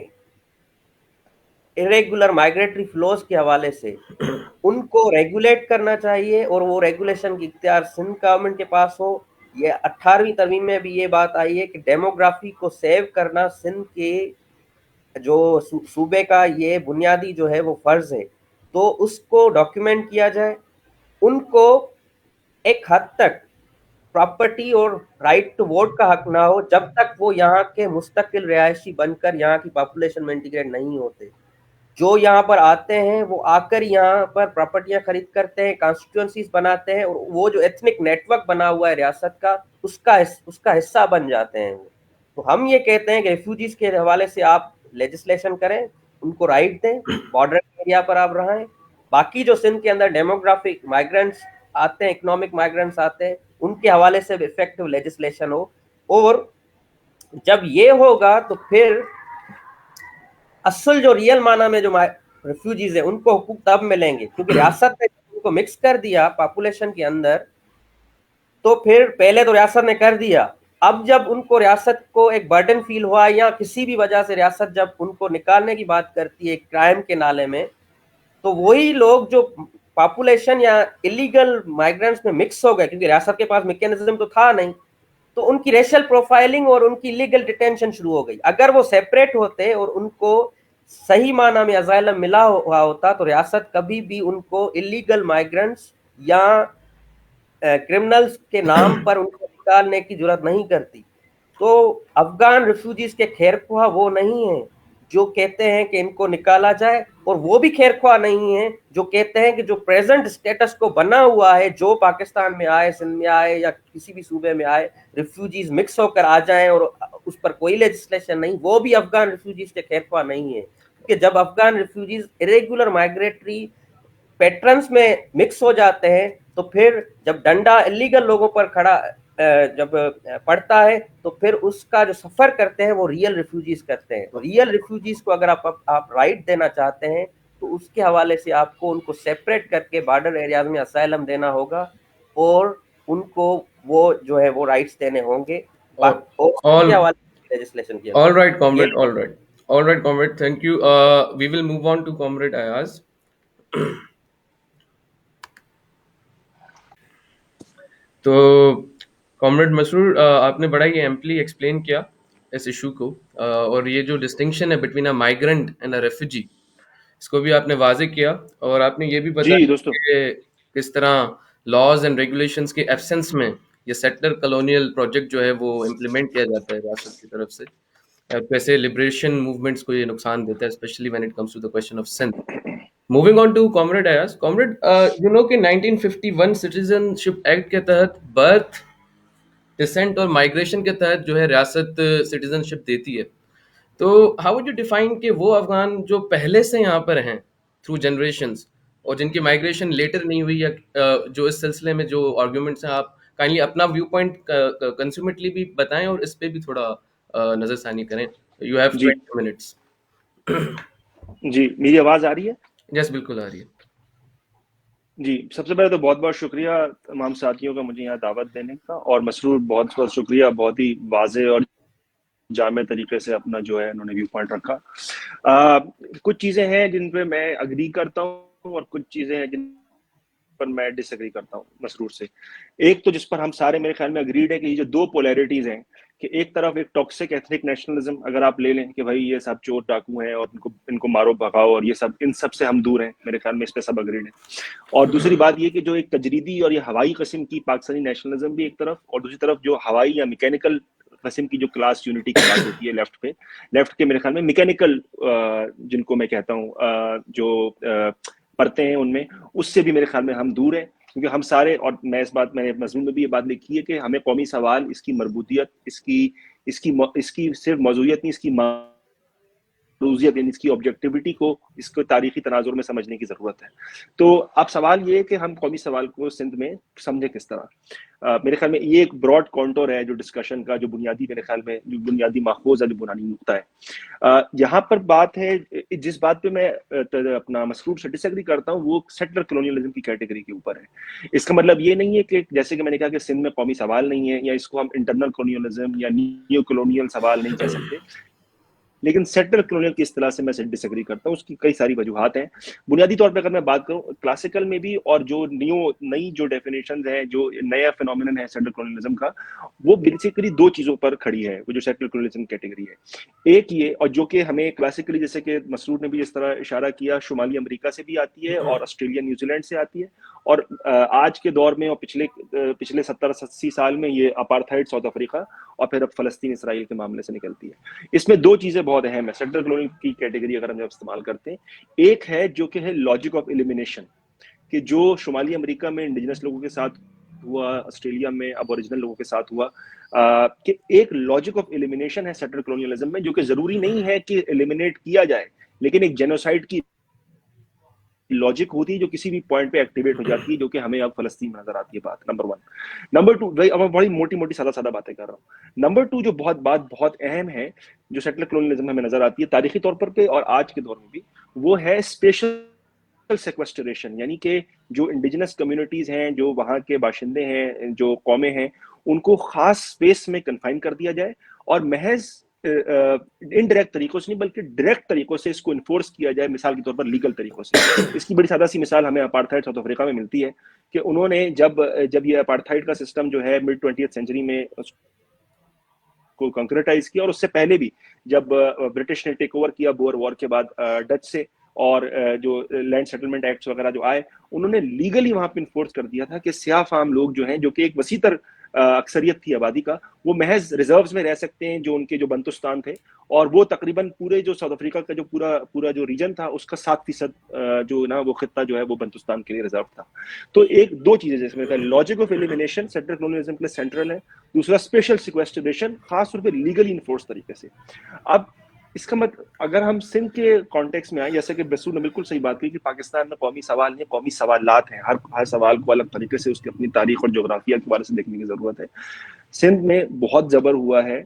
irregular مائگریٹری فلوز کے حوالے سے ان کو ریگولیٹ کرنا چاہیے, اور وہ ریگولیشن کی اختیار سندھ گورنمنٹ کے پاس ہو. یہ 18ویں ترمیم میں بھی یہ بات آئی ہے کہ ڈیموگرافی کو سیو کرنا سندھ کے جو صوبے کا یہ بنیادی جو ہے وہ فرض ہے, تو اس کو ڈاکیومنٹ کیا جائے. ان کو ایک حد تک پراپرٹی اور رائٹ ٹو ووٹ کا حق نہ ہو جب تک وہ یہاں کے مستقل رہائشی بن کر یہاں کی پاپولیشن میں انٹیگریٹ نہیں ہوتے. جو یہاں پر آتے ہیں وہ آ کر یہاں پر پراپرٹیاں خرید کرتے ہیں, کانسٹیٹوئنسیز بناتے ہیں, اور وہ جو ایتھنک نیٹ ورک بنا ہوا ہے ریاست کا اس کا حصہ بن جاتے ہیں. تو ہم یہ کہتے ہیں کہ ریفیوجیز کے حوالے سے آپ لیجسلیشن کریں, ان کو رائٹ دیں, بارڈر ایریا پر آپ رہیں. باقی جو سندھ کے اندر ڈیموگرافک مائیگرنٹس آتے ہیں, اکنامک مائیگرنٹس آتے ہیں, ان کے حوالے سے افیکٹو لیجسلیشن ہو. اور جب یہ ہوگا تو پھر اصل جو ریئل معنی میں جو ریفیوجیز ہیں ان کو حقوق تب ملیں گے, کیونکہ ریاست نے ان کو مکس کر دیا پاپولیشن کے اندر. تو پھر پہلے تو ریاست نے کر دیا, اب جب ان کو ریاست کو ایک برڈن فیل ہوا یا کسی بھی وجہ سے ریاست جب ان کو نکالنے کی بات کرتی ہے کرائم کے نالے میں, تو وہی لوگ جو پاپولیشن یا الیگل مائیگرنٹس میں مکس ہو گئے, کیونکہ ریاست کے پاس میکینزم تو تھا نہیں, تو ان کی ریشل پروفائلنگ اور ان کی لیگل ڈیٹینشن شروع ہو گئی. اگر وہ سیپریٹ ہوتے اور ان کو صحیح معنی میں اسائلم ملا ہوا ہوتا تو ریاست کبھی بھی ان کو الیگل مائیگرنٹس یا کرمنلز کے نام پر ان کو نکالنے کی جرات نہیں کرتی. تو افغان ریفیوجیز کے خیر خواہ وہ نہیں ہیں جو کہتے ہیں کہ ان کو نکالا جائے, اور وہ بھی خیر خواہ نہیں ہیں جو کہتے ہیں کہ جو پریزنٹ اسٹیٹس کو بنا ہوا ہے, جو پاکستان میں آئے, سندھ میں آئے یا کسی بھی صوبے میں آئے, ریفیوجیز مکس ہو کر آ جائیں اور اس پر کوئی لیجسلیشن نہیں, وہ بھی افغان ریفیوجیز کے خیر خواہ نہیں ہیں. کہ جب Afghan refugees irregular migratory patterns میں مکس ہو جاتے ہیں تو پھر جب ڈنڈا الیگل لوگوں پر کھڑا جب پڑتا ہے تو پھر اس کا جو سفر کرتے ہیں وہ ریئل ریفیوجیز کرتے ہیں. تو ریئل ریفیوجیز کو اگر آپ رائٹ دینا چاہتے ہیں تو اس کے حوالے سے آپ کو ان کو سیپریٹ کر کے بارڈر ایریاز میں اسائلم دینا ہوگا, اور ان کو وہ جو ہے وہ رائٹس دینے ہوں گے. اور اس کے all حوالے سے لیجسلیشن کیا all جائے. right, یہ comrade. All right, comrade. Thank you. We will move on to Comrade Ayaz. تو کامریڈ مسرور, آپ نے بڑا ہی ایمپلی ایکسپلین کیا اس ایشو کو, اور یہ جو ڈسٹنکشن ہے between a migrant and a refugee, اس کو بھی آپ نے واضح کیا, اور آپ نے یہ بھی جی بتایا دوستو. کہ کس طرح لاز اینڈ ریگولیشنس کے ایبسنس میں یہ سیٹلر کالونیل پروجیکٹ جو ہے وہ امپلیمنٹ کیا جاتا ہے ریاست کی طرف سے, کیسے لبریشن موومنٹس کو یہ نقصان دیتا ہے, especially when it comes to the question of Sindh. Moving on to comrade Ayaz. Comrade, you know کہ 1951 سٹیزن شپ ایکٹ کے تحت برتھ, ڈسینٹ اور مائگریشن کے تحت جو ہے ریاست سٹیزن شپ دیتی ہے. تو ہاؤ وڈ یو ڈیفائن کہ وہ افغان جو پہلے سے یہاں پر ہیں تھرو جنریشنز, اور جن کی مائگریشن لیٹر نہیں ہوئی, یا جو اس سلسلے میں جو آرگیومنٹس ہیں, آپ کائنڈلی اپنا ویو پوائنٹ کنزیومیٹلی بھی بتائیں اور اس پہ بھی تھوڑا نظر ثانی کریں. یو ہیو جی 20 منٹس. جی میری آواز آ رہی ہے؟ یس, بالکل آ رہی ہے. جی سب سے پہلے تو بہت بہت شکریہ تمام ساتھیوں کا مجھے یہاں دعوت دینے کا، اور مسرور بہت بہت شکریہ، بہت ہی واضح اور جامع طریقے سے اپنا جو ہے انہوں نے ویو پوائنٹ رکھا۔ کچھ چیزیں ہیں جن پہ میں اگری کرتا ہوں اور کچھ چیزیں ہیں جن پر میں ڈس ایگری کرتا ہوں مسرور سے۔ ایک تو جس پر ہم سارے میرے خیال میں اگریڈ ہے کہ یہ جو دو پولیرٹیز ہیں، کہ ایک طرف ایک ٹاکسک ایتھنک نیشنلزم اگر آپ لے لیں کہ بھائی یہ سب چور ڈاکو ہیں اور ان کو مارو بھگاؤ اور یہ سب، ان سب سے ہم دور ہیں، میرے خیال میں اس پہ سب اگریڈ ہیں۔ اور دوسری بات یہ کہ جو ایک تجریدی اور یہ ہوائی قسم کی پاکستانی نیشنلزم بھی ایک طرف، اور دوسری طرف جو ہوائی یا میکینیکل قسم کی جو کلاس یونٹی کی بات ہوتی ہے لیفٹ کے میرے خیال میں میکینیکل جن کو میں کہتا ہوں جو پڑھتے ہیں ان میں، اس سے بھی میرے خیال میں ہم دور ہیں، کیونکہ ہم سارے، اور میں نے مضمون میں بھی یہ بات لکھی ہے کہ ہمیں قومی سوال، اس کی مربوطیت، اس کی صرف موضوعیت نہیں، اس کی معروضیت یعنی اس کی آبجیکٹیوٹی کو، اس کو تاریخی تناظر میں سمجھنے کی ضرورت ہے۔ تو اب سوال یہ ہے کہ ہم قومی سوال کو سندھ میں سمجھیں کس طرح۔ میرے خیال میں یہ ایک براڈ کانٹور ہے جو ڈسکشن کا، جو بنیادی میرے خیال میں جو بنیادی ماخوذ ہے، جو بنیادی نقطہ ہے۔ یہاں پر بات ہے، جس بات پہ میں اپنا مسرور سے ڈس ایگری کرتا ہوں، وہ سیٹلر کلونیلزم کی کیٹیگری کے اوپر ہے۔ اس کا مطلب یہ نہیں ہے کہ جیسے کہ میں نے کہا کہ سندھ میں قومی سوال نہیں ہے، یا اس کو ہم انٹرنل کلونیلزم یا نیو کلونیل سوال نہیں کہہ سکتے، لیکن سیٹلر کلونیل کی اصطلاح سے میں ڈس ایگری کرتا ہوں۔ اس کی کئی ساری وجوہات ہیں۔ بنیادی طور پہ اگر میں بات کروں کلاسیکل میں بھی، اور جو نئی جو ڈیفینیشنز ہیں، جو نیا فینومینن ہے سیٹلر کلونیلزم کا، وہ بیسیکلی دو چیزوں پر کھڑی ہے، وہ جو سیٹلر کلونیلزم کیٹیگری ہے۔ ایک یہ، اور جو کہ ہمیں کلاسیکلی جیسے کہ مسرور نے بھی اس طرح اشارہ کیا، شمالی امریکہ سے بھی آتی ہے اور آسٹریلیا نیوزی لینڈ سے آتی ہے، اور آج کے دور میں اور پچھلے 70-80 سال میں یہ اپارتھائڈ ساؤتھ افریقہ اور پھر اب فلسطین اسرائیل کے معاملے سے نکلتی ہے۔ اس میں دو چیزیں بہت اہم ہیں سیٹلر کلونیل کی کیٹیگری اگر ہم جب استعمال کرتے ہیں۔ ایک ہے جو کہ ہے لاجک آف ایلیمینیشن، کہ جو شمالی امریکہ میں انڈیجنس لوگوں کے ساتھ ہوا، آسٹریلیا میں اب اوریجنل لوگوں کے ساتھ ہوا، کہ ایک لاجک آف ایلیمینیشن ہے سیٹلر کلونیلزم میں، جو کہ ضروری نہیں ہے کہ ایلیمینیٹ کیا جائے، لیکن ایک جینوسائڈ کی لاجک ہوتی ہے جو کسی بھی پوائنٹ پہ ایکٹیویٹ ہو جاتی ہے، جو کہ ہمیں اب فلسطین میں نظر آتی ہے۔ بات نمبر 1۔ نمبر 2، اب میں بڑی موٹی سادہ باتیں کر رہا ہوں۔ نمبر 2 جو بہت اہم ہے، جو سیٹلر کلونیلزم میں ہمیں نظر آتی ہے تاریخی طور پر اور آج کے دور میں بھی، وہ ہے اسپیشل سیکوسٹریشن، یعنی کہ جو انڈیجنس کمیونٹیز ہیں، جو وہاں کے باشندے ہیں، جو قومیں ہیں، ان کو خاص اسپیس میں کنفائن کر دیا جائے، اور محض انڈائریکٹ طریقوں سے نہیں بلکہ ڈائریکٹ طریقوں سے اس کو انفورس کیا جائے، مثال کے طور پر لیگل طریقوں سے۔ اس کی بڑی سادہ سی مثال ہمیں اپارتھائڈ ساؤتھ افریقہ میں ملتی ہے، کہ انہوں نے جب یہ اپارتھائڈ کا سسٹم جو ہے مڈ 20th سینچری میں کو کنکریٹائز کیا، اور اس سے پہلے بھی جب برٹش نے ٹیک اوور کیا بور وار کے بعد ڈچ سے، اور جو لینڈ سیٹلمنٹ ایکٹس وغیرہ جو آئے، انہوں نے لیگلی وہاں پہ انفورس کر دیا تھا کہ سیاہ فام لوگ جو ہیں، جو کہ ایک وسیع تر اکثریت تھی آبادی کا، وہ محض ریزروز میں رہ سکتے ہیں، جو ان کے جو بنتستان تھے، اور وہ تقریباً پورے جو ساؤتھ افریقہ کا جو پورا جو ریجن تھا، اس کا 7% جو نا وہ خطہ جو ہے وہ بنتستان کے لیے ریزرو تھا۔ تو ایک دو چیزیں جیسے میں کہا، logic of elimination settler colonialism کے سینٹرل ہے، دوسرا اسپیشل سیکویسٹریشن، خاص طور پہ لیگلی انفورس طریقے سے۔ اب اس کا مطلب اگر ہم سندھ کے کانٹیکس میں آئیں، جیسے کہ بسور نے بالکل صحیح بات کی کہ پاکستان میں قومی سوال نہیں، قومی سوالات ہیں، ہر سوال کو الگ طریقے سے اس کی اپنی تاریخ اور جغرافیہ کے بارے سے دیکھنے کی ضرورت ہے۔ سندھ میں بہت جبر ہوا ہے،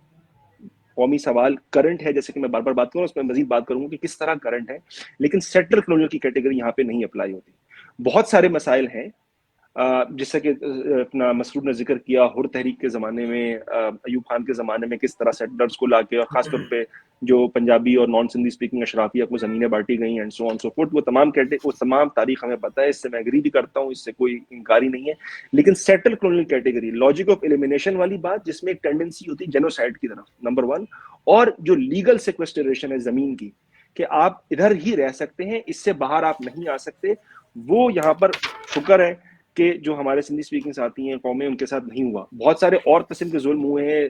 قومی سوال کرنٹ ہے، جیسے کہ میں بار بار بات کروں، اس میں مزید بات کروں گا کہ کس طرح کرنٹ ہے، لیکن سیٹلر کلونیل کی کیٹیگری یہاں پہ نہیں اپلائی ہوتی۔ بہت سارے مسائل ہیں، جیسا کہ اپنا مسرور نے ذکر کیا، ہر تحریک کے زمانے میں، ایوب خان کے زمانے میں کس طرح سیٹلرز کو لا کے، اور خاص طور پہ جو پنجابی اور نان سندھی اسپیکنگ اشرافیہ کو زمینیں بانٹی گئیں، and so on so forth, وہ تمام تاریخ ہمیں پتہ ہے، اس سے میں ایگری بھی کرتا ہوں، اس سے کوئی انکاری نہیں ہے۔ لیکن settle colonial category, logic of elimination والی بات، جس میں ایک ٹینڈنسی ہوتی ہے جینوسائڈ کی طرف، نمبر 1، اور جو لیگل سیکوسٹریشن ہے زمین کی، کہ آپ ادھر ہی رہ سکتے ہیں، اس سے باہر آپ نہیں آ سکتے، وہ یہاں پر شکر ہے کہ جو ہمارے سندھی اسپیکنگ ساتھی ہیں، قومیں، ان کے ساتھ نہیں ہوا۔ بہت سارے اور قسم کے ظلم ہوئے ہیں،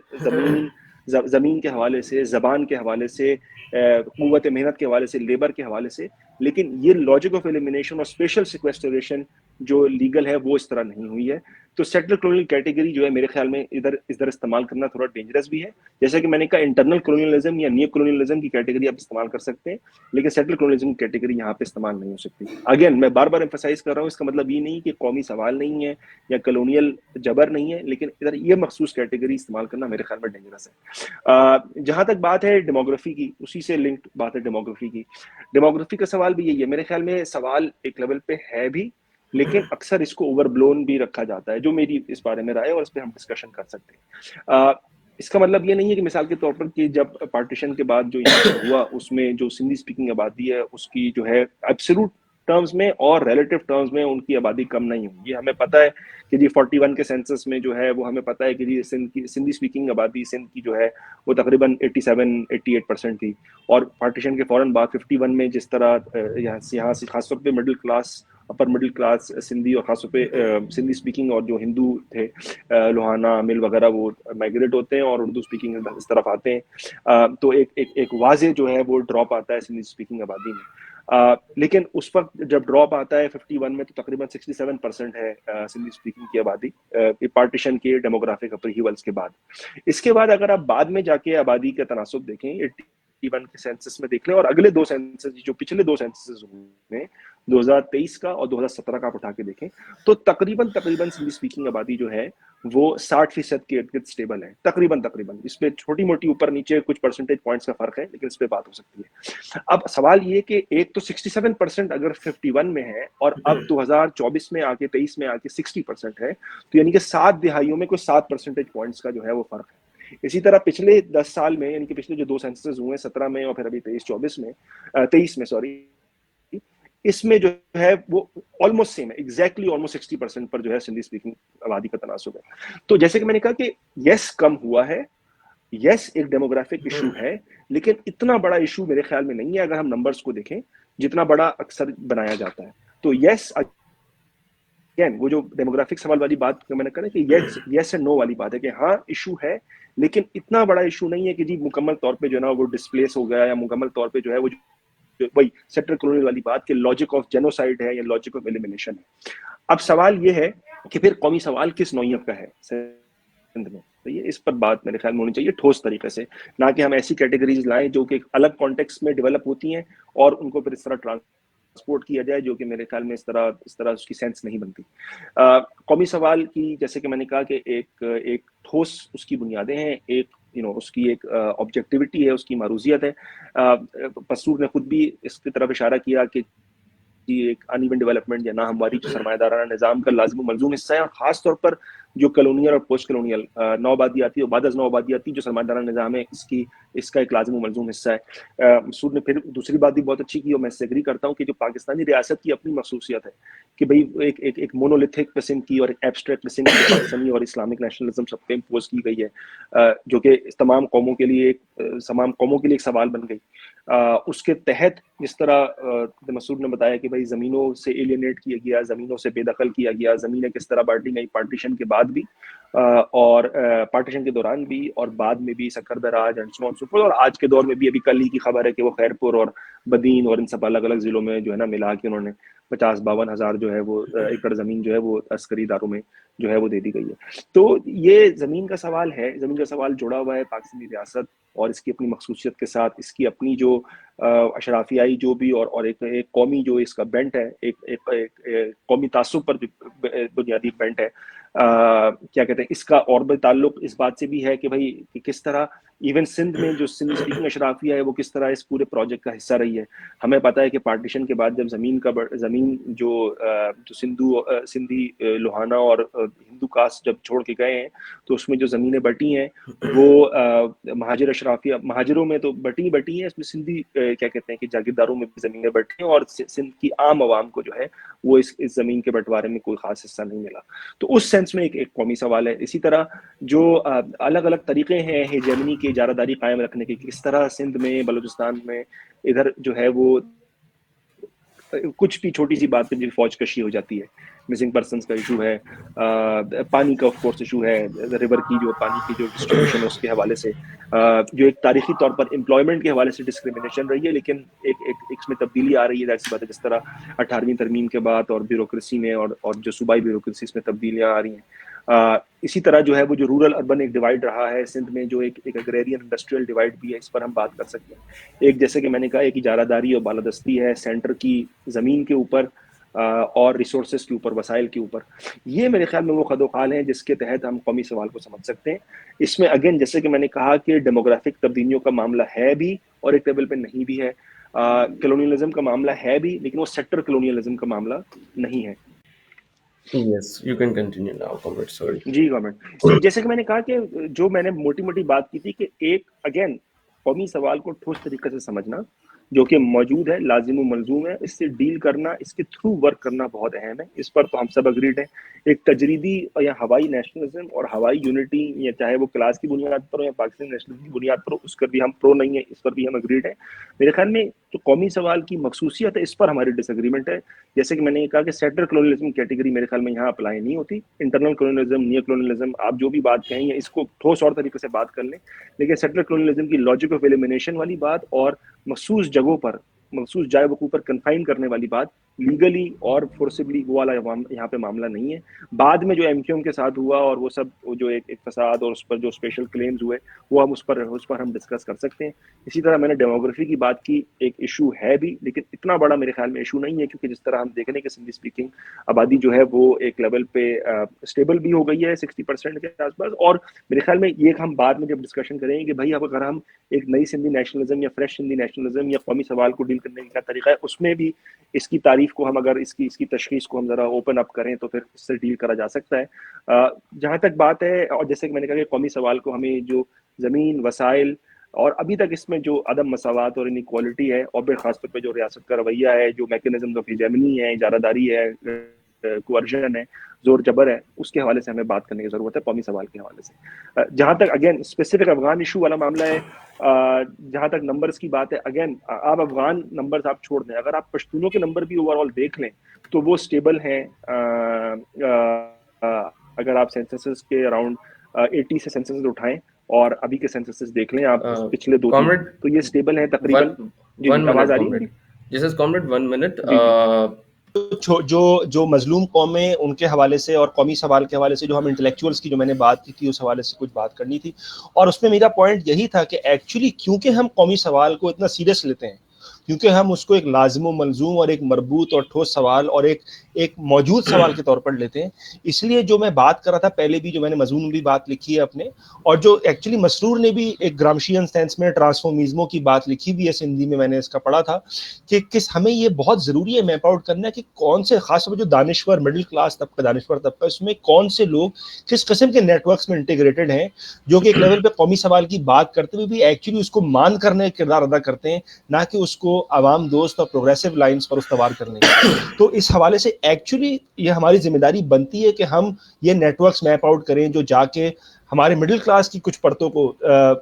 زمین کے حوالے سے، زبان کے حوالے سے، قوت محنت کے حوالے سے، لیبر کے حوالے سے، لیکن یہ لاجک آف ایلیمینیشن اور اسپیشل سیکویسٹریشن جو لیگل ہے وہ اس طرح نہیں ہوئی ہے۔ تو سیٹلر کلونیل کیٹیگری جو ہے میرے خیال میں ادھر استعمال کرنا تھوڑا ڈینجرس بھی ہے۔ جیسا کہ میں نے کہا، انٹرنل کلونیلزم یا نیو کلونیلزم کی کیٹیگری آپ استعمال کر سکتے ہیں، لیکن سیٹلر کلونیلزم کی کیٹیگری یہاں پہ استعمال نہیں ہو سکتی۔ اگین میں بار بار ایمفسائز کر رہا ہوں، اس کا مطلب یہ نہیں کہ قومی سوال نہیں ہے یا کلونیل جبر نہیں ہے، لیکن ادھر یہ مخصوص کیٹیگری استعمال کرنا میرے خیال میں ڈینجرس ہے۔ جہاں تک بات ہے ڈیموگرافی کی، اسی سے لنکڈ بات ہے ڈیموگرافی کی۔ ڈیموگرافی کا سوال بھی یہی ہے، میرے خیال میں سوال ایک لیول پہ ہے بھی، لیکن اکثر اس کو اوور بلون بھی رکھا جاتا ہے، جو میری اس بارے میں رائے ہے، اور اس پہ ہم ڈسکشن کر سکتے ہیں۔ اس کا مطلب یہ نہیں ہے کہ مثال کے طور پر کہ جب پارٹیشن کے بعد جو یہاں پر ہوا اس میں جو سندھی اسپیکنگ آبادی ہے اس کی جو ہے ایبسولوٹ ٹرمز میں اور ریلیٹو ٹرمز میں ان کی آبادی کم نہیں ہوئی۔ یہ ہمیں پتہ ہے کہ جی 41 کے سینسس میں جو ہے وہ ہمیں پتہ ہے کہ جی سندھی اسپیکنگ آبادی سندھ کی جو ہے وہ تقریباً 87-88% تھی، اور پارٹیشن کے فوراً بعد 51 میں جس طرح یہاں سے خاص طور پہ middle class, upper middle class Sindhi اور خاص طور پہ سندھی اسپیکنگ اور جو ہندو تھے لوہانہ عامل وغیرہ وہ مائگریٹ ہوتے ہیں اور اردو اسپیکنگ اس طرف آتے ہیں، تو ایک واضح جو ہے وہ ڈراپ آتا ہے سندھی اسپیکنگ آبادی میں۔ لیکن اس وقت جب ڈراپ آتا ہے 51 میں تو تقریباً 67% ہے سندھی اسپیکنگ کی آبادی پارٹیشن کے ڈیموگرافک اپریویلس کے بعد۔ اس کے بعد اگر آپ بعد میں جا کے آبادی کا تناسب دیکھیں 81 کے سینسس میں دیکھ لیں اور اگلے دو سینسس جو پچھلے دو سینسس ہوئے 2023 کا اور 2017 کا آپ اٹھا کے دیکھیں تو تقریباً سندھی اسپیکنگ آبادی جو ہے وہ 60% کے ارد گرد اسٹیبل ہے، تقریباً اس پہ چھوٹی موٹی اوپر نیچے کچھ پرسنٹیج پوائنٹس کا فرق ہے لیکن اس پہ بات ہو سکتی ہے۔ اب سوال یہ کہ ایک تو 67% اگر 51 میں ہے اور اب 2024 میں آ کے 23 میں آ کے 60% ہے، تو یعنی کہ 7 دہائیوں میں کوئی 7 پرسنٹیج پوائنٹس کا جو ہے وہ فرق ہے۔ اسی طرح پچھلے 10 سال میں یعنی کہ پچھلے جو دو سینسس ہوئے 17 میں اور پھر ابھی 23 میں اس میں جو ہے وہ آلموسٹ سیم ہے، ایگزیکٹلی آلموسٹ 60% پر جو ہے سندھی اسپیکنگ آبادی کا تناسب ہے۔ تو جیسے کہ میں نے کہا کہ یس کم ہوا ہے، یس ایک ڈیموگرافک ایشو ہے، لیکن اتنا بڑا ایشو میرے خیال میں نہیں ہے اگر ہم نمبرز کو دیکھیں جتنا بڑا اکثر بنایا جاتا ہے۔ تو یس اگین وہ جو ڈیموگرافک سوال والی بات میں نے کہا کہ یس اینڈ نو والی بات ہے کہ ہاں ایشو ہے لیکن اتنا بڑا ایشو نہیں ہے کہ جی مکمل طور پہ جو ہے نا وہ ڈسپلیس ہو گیا یا مکمل طور پہ جو ہے وہ وہی سیٹر کلونیل والی بات کہ لاجک آف جینوسائیڈ ہے یا لاجک آف ایلیمینیشن ہے۔ اب سوال یہ ہے کہ پھر قومی سوال کس نوعیت کا ہے سندھ میں، تو یہ اس پر بات میرے خیال میں ہونی چاہیے ٹھوس طریقے سے، نہ کہ ہم ایسی کیٹیگریز لائیں جو کہ ایک الگ کانٹیکسٹ میں ڈیولپ ہوتی ہیں اور ان کو پھر اس طرح ٹرانسپورٹ کیا جائے جو کہ میرے خیال میں اس طرح اس کی سینس نہیں بنتی۔ قومی سوال کی جیسے کہ میں نے کہا کہ ایک ٹھوس اس کی بنیادیں ہیں، ایک اس کی ایک آبجیکٹیوٹی ہے، اس کی معروضیت ہے۔ پسرور نے خود بھی اس کی طرف اشارہ کیا کہ ایک ان ایون ڈیولپمنٹ یا ناہمواری جو سرمایہ دارانہ نظام کا لازم و ملزوم حصہ ہے، اور خاص طور پر جو کلونیل اور پوسٹ کلونیل نو آبادیاتی اور بعد از نو آبادیاتی جو سرمایہ دارانہ نظام ہے اس کا ایک لازم و ملزوم حصہ ہے۔ مسعود نے پھر دوسری بات بھی بہت اچھی کی اور میں اس سے ایگری کرتا ہوں کہ جو پاکستانی ریاست کی اپنی مخصوصیت ہے کہ بھئی ایک مونولیتھک قسم کی اور ایک ایبسٹریکٹ قسم کی پاکستانی اور اسلامک نیشنلزم سب پہ امپوز کی گئی ہے، جو کہ تمام قوموں کے لیے ایک سوال بن گئی۔ اس کے تحت جس طرح مسعود نے بتایا کہ بھائی زمینوں سے ایلینیٹ کیا گیا، زمینوں سے بے دخل کیا گیا، زمینیں کس طرح بانٹی گئی پارٹیشن کے بعد بھی اور پارٹیشن کے دوران بھی اور بعد میں بھی، سکردراج اور آج کے دور میں بھی۔ ابھی کل ہی کی خبر ہے کہ وہ خیرپور اور بدین اور ان سب الگ الگ ضلعوں میں جو ہے نا ملا کے انہوں نے 50-52 ہزار جو ہے وہ ایکڑ زمین جو ہے وہ عسکری اداروں میں جو ہے وہ دے دی گئی ہے۔ تو یہ زمین کا سوال ہے، زمین کا سوال جڑا ہوا ہے پاکستانی ریاست اور اس کی اپنی مخصوصیت کے ساتھ، اس کی اپنی جو اشرافیائی جو بھی اور ایک قومی جو اس کا بینٹ ہے، ایک قومی تعصب پر بنیادی بینٹ ہے، کیا کہتے ہیں اس کا، اور بھی تعلق اس بات سے بھی ہے کہ بھائی کہ کس طرح ایون سندھ میں جو سندھی اسپیکنگ اشرافیہ ہے وہ کس طرح اس پورے پروجیکٹ کا حصہ رہی ہے۔ ہمیں پتہ ہے کہ پارٹیشن کے بعد جب زمین جو سندھی لوہانہ اور ہندو کاسٹ جب چھوڑ کے گئے ہیں تو اس میں جو زمینیں بٹی ہیں وہ مہاجر اشرافیہ، مہاجروں میں تو بٹی ہیں، اس میں سندھی کیا کہتے ہیں کہ جاگیرداروں میں بھی زمینیں بٹی ہیں اور سندھ کی عام عوام کو جو ہے وہ اس زمین کے بٹوارے میں کوئی خاص حصہ نہیں ملا۔ تو اس سینس میں ایک قومی سوال ہے۔ اسی طرح جو الگ الگ طریقے ہیں ہیجمنی کے اجارہ داری قائم رکھنے کے، کس طرح سندھ میں، بلوچستان میں ادھر جو ہے وہ کچھ بھی چھوٹی سی بات پہ جو فوج کشی ہو جاتی ہے، مسنگ پرسنس کا ایشو ہے، پانی کا آف کورس ایشو ہے، ریور کی جو پانی کی جو ڈسٹریبیوشن ہے اس کے حوالے سے، جو ایک تاریخی طور پر امپلائمنٹ کے حوالے سے ڈسکریمنیشن رہی ہے، لیکن ایک اس میں تبدیلی آ رہی ہے، ظاہر سی بات ہے، جس طرح 18ویں ترمیم کے بعد اور بیوروکریسی میں اور جو صوبائی بیوروکریسی میں تبدیلیاں آ رہی ہیں۔ اسی طرح جو ہے وہ جو رورل اربن ایک ڈیوائڈ رہا ہے سندھ میں، جو ایک اگریرین انڈسٹریل ڈیوائڈ بھی ہے، اس پر ہم بات کر سکتے ہیں۔ ایک جیسے کہ میں نے کہا ایک اجارہ داری اور بالادستی ہے سینٹر کی زمین کے اوپر اور ریسورسز کے اوپر، وسائل کے اوپر۔ یہ میرے خیال میں وہ خد و خال ہیں جس کے تحت ہم قومی سوال کو سمجھ سکتے ہیں۔ اس میں اگین جیسے کہ میں نے کہا کہ ڈیموگرافک تبدیلیوں کا معاملہ ہے بھی اور ایک ٹیبل پہ نہیں بھی ہے، کلونیلزم کا معاملہ ہے بھی لیکن وہ سیکٹر کلونیلزم کا معاملہ نہیں ہے۔ Yes, you can continue now, comrade. Sorry. G government جیسے کہ میں نے کہا کہ جو میں نے موٹی موٹی بات کی تھی کہ ایک اگین قومی سوال کو ٹھوس طریقے سے سمجھنا جو کہ موجود ہے، لازم و ملزوم ہے، اس سے ڈیل کرنا، اس کے تھرو ورک کرنا بہت اہم ہے. اس پر تو ہم سب اگریڈ ہیں. ایک تجریدی یا ہوائی نیشنلزم اور ہوائی یونٹی، یا چاہے وہ کلاس کی بنیاد پر ہو یا پاکستانی نیشنلزم کی بنیاد پر ہو، اس پر بھی ہم پرو نہیں ہیں، اس پر بھی ہم اگریڈ ہیں. میرے خیال میں جو قومی سوال کی مخصوصیت ہے اس پر ہماری ڈس ایگریمنٹ ہے. جیسے کہ میں نے یہ کہا کہ سیٹلر کلونیلزم کیٹیگری میرے خیال میں یہاں اپلائی نہیں ہوتی. انٹرنل کلونیلزم، نیو کلونیلزم، آپ جو بھی بات کہیں یا اس کو ٹھوس اور طریقے سے بات کر لیں، لیکن سیٹلر کلونیلزم کی لاجک آف ایلیمینیشن والی بات اور مخصوص جگہوں پر، مخصوص جائے وقوع پر کنفائن کرنے والی بات، لیگلی اور فورسبلی وہ والا یہاں پہ معاملہ نہیں ہے. بعد میں جو ایم کیو ایم کے ساتھ ہوا اور وہ سب جو ایک فساد اور اس پر جو اسپیشل کلیمز ہوئے، وہ ہم اس پر ہم ڈسکس کر سکتے ہیں. اسی طرح میں نے ڈیموگرافی کی بات کی، ایک ایشو ہے بھی، لیکن اتنا بڑا میرے خیال میں ایشو نہیں ہے، کیونکہ جس طرح ہم دیکھ رہے ہیں کہ سندھی اسپیکنگ آبادی جو ہے وہ ایک لیول پہ اسٹیبل بھی ہو گئی ہے 60% کے آس پاس. اور میرے خیال میں یہ ہم بعد میں جب ڈسکشن کریں گے کہ بھائی اب اگر ہم ایک نئی سندھی نیشنلزم یا فریش سندھی نیشنلزم یا قومی سوال کو ڈیل کرنے کا کیا طریقہ ہے، اس میں بھی اس کی تعریف کو ہم اگر اس کی تشخیص کو ہم ذرا اوپن اپ کریں تو پھر اس سے ڈیل کرا جا سکتا ہے. جہاں تک بات ہے، اور جیسے کہ میں نے کہا کہ قومی سوال کو ہمیں جو زمین، وسائل اور ابھی تک اس میں جو عدم مساوات اور انیکوالٹی ہے، اور بے خاص طور پہ جو ریاست کا رویہ ہے، جو میکینزم آف ہیجیمنی ہے، اجارہ داری ہے، کوارجن ہے، زور جبر ہے، اس کے حوالے سے ہمیں بات کرنے کی ضرورت ہے قومی سوال کے حوالے سے. جہاں تک اگین اسپیسیفک افغان ایشو والا معاملہ ہے، جہاں تک نمبرز کی بات ہے، اگین آپ افغان نمبرز آپ چھوڑ دیں، اگر آپ پشتونوں کے نمبر بھی اوور آل دیکھ لیں تو وہ اسٹیبل ہیں. اگر آپ سینسسز کے اراؤنڈ 80 سے سینسسز اٹھائیں اور ابھی کے سینسسز دیکھ لیں آپ پچھلے 2-3، Comrade, تو یہ اسٹیبل ہیں تقریباً. جی one آواز minute, آ رہی ہے میری؟ comrade. This is comrade, 1 minute. جی جی جو مظلوم قومیں ان کے حوالے سے اور قومی سوال کے حوالے سے جو ہم انٹلیکچوئلس کی جو میں نے بات کی تھی اس حوالے سے کچھ بات کرنی تھی. اور اس میں میرا پوائنٹ یہی تھا کہ ایکچولی کیونکہ ہم قومی سوال کو اتنا سیریس لیتے ہیں، کیونکہ ہم اس کو ایک لازم و ملزوم اور ایک مربوط اور ٹھوس سوال اور ایک موجود سوال کے طور پر لیتے ہیں، اس لیے جو میں بات کر رہا تھا پہلے بھی، جو میں نے مضمون بھی بات لکھی ہے اپنے، اور جو ایکچولی مسرور نے بھی ایک گرامشین سینس میں ٹرانسفارمیزموں کی بات لکھی بھی ہے سندھی میں نے اس کا پڑھا تھا، کہ ہمیں یہ بہت ضروری ہے میپ آؤٹ کرنا کہ کون سے، خاص طور پر جو دانشور مڈل کلاس طبقہ، دانشور طبقہ، اس میں کون سے لوگ کس قسم کے نیٹ ورکس میں انٹیگریٹڈ ہیں، جو کہ ایک لیول پہ قومی سوال کی بات کرتے ہوئے بھی ایکچولی اس کو مان کرنے کا کردار ادا کرتے ہیں، نہ کہ اس کو عوام دوست اور پروگریسو لائنز پر استوار کرنے کا. تو اس حوالے سے ایکچولی یہ ہماری ذمہ داری بنتی ہے کہ ہم یہ نیٹ ورکس میپ آؤٹ کریں جو جا کے ہمارے مڈل کلاس کی کچھ پرتوں کو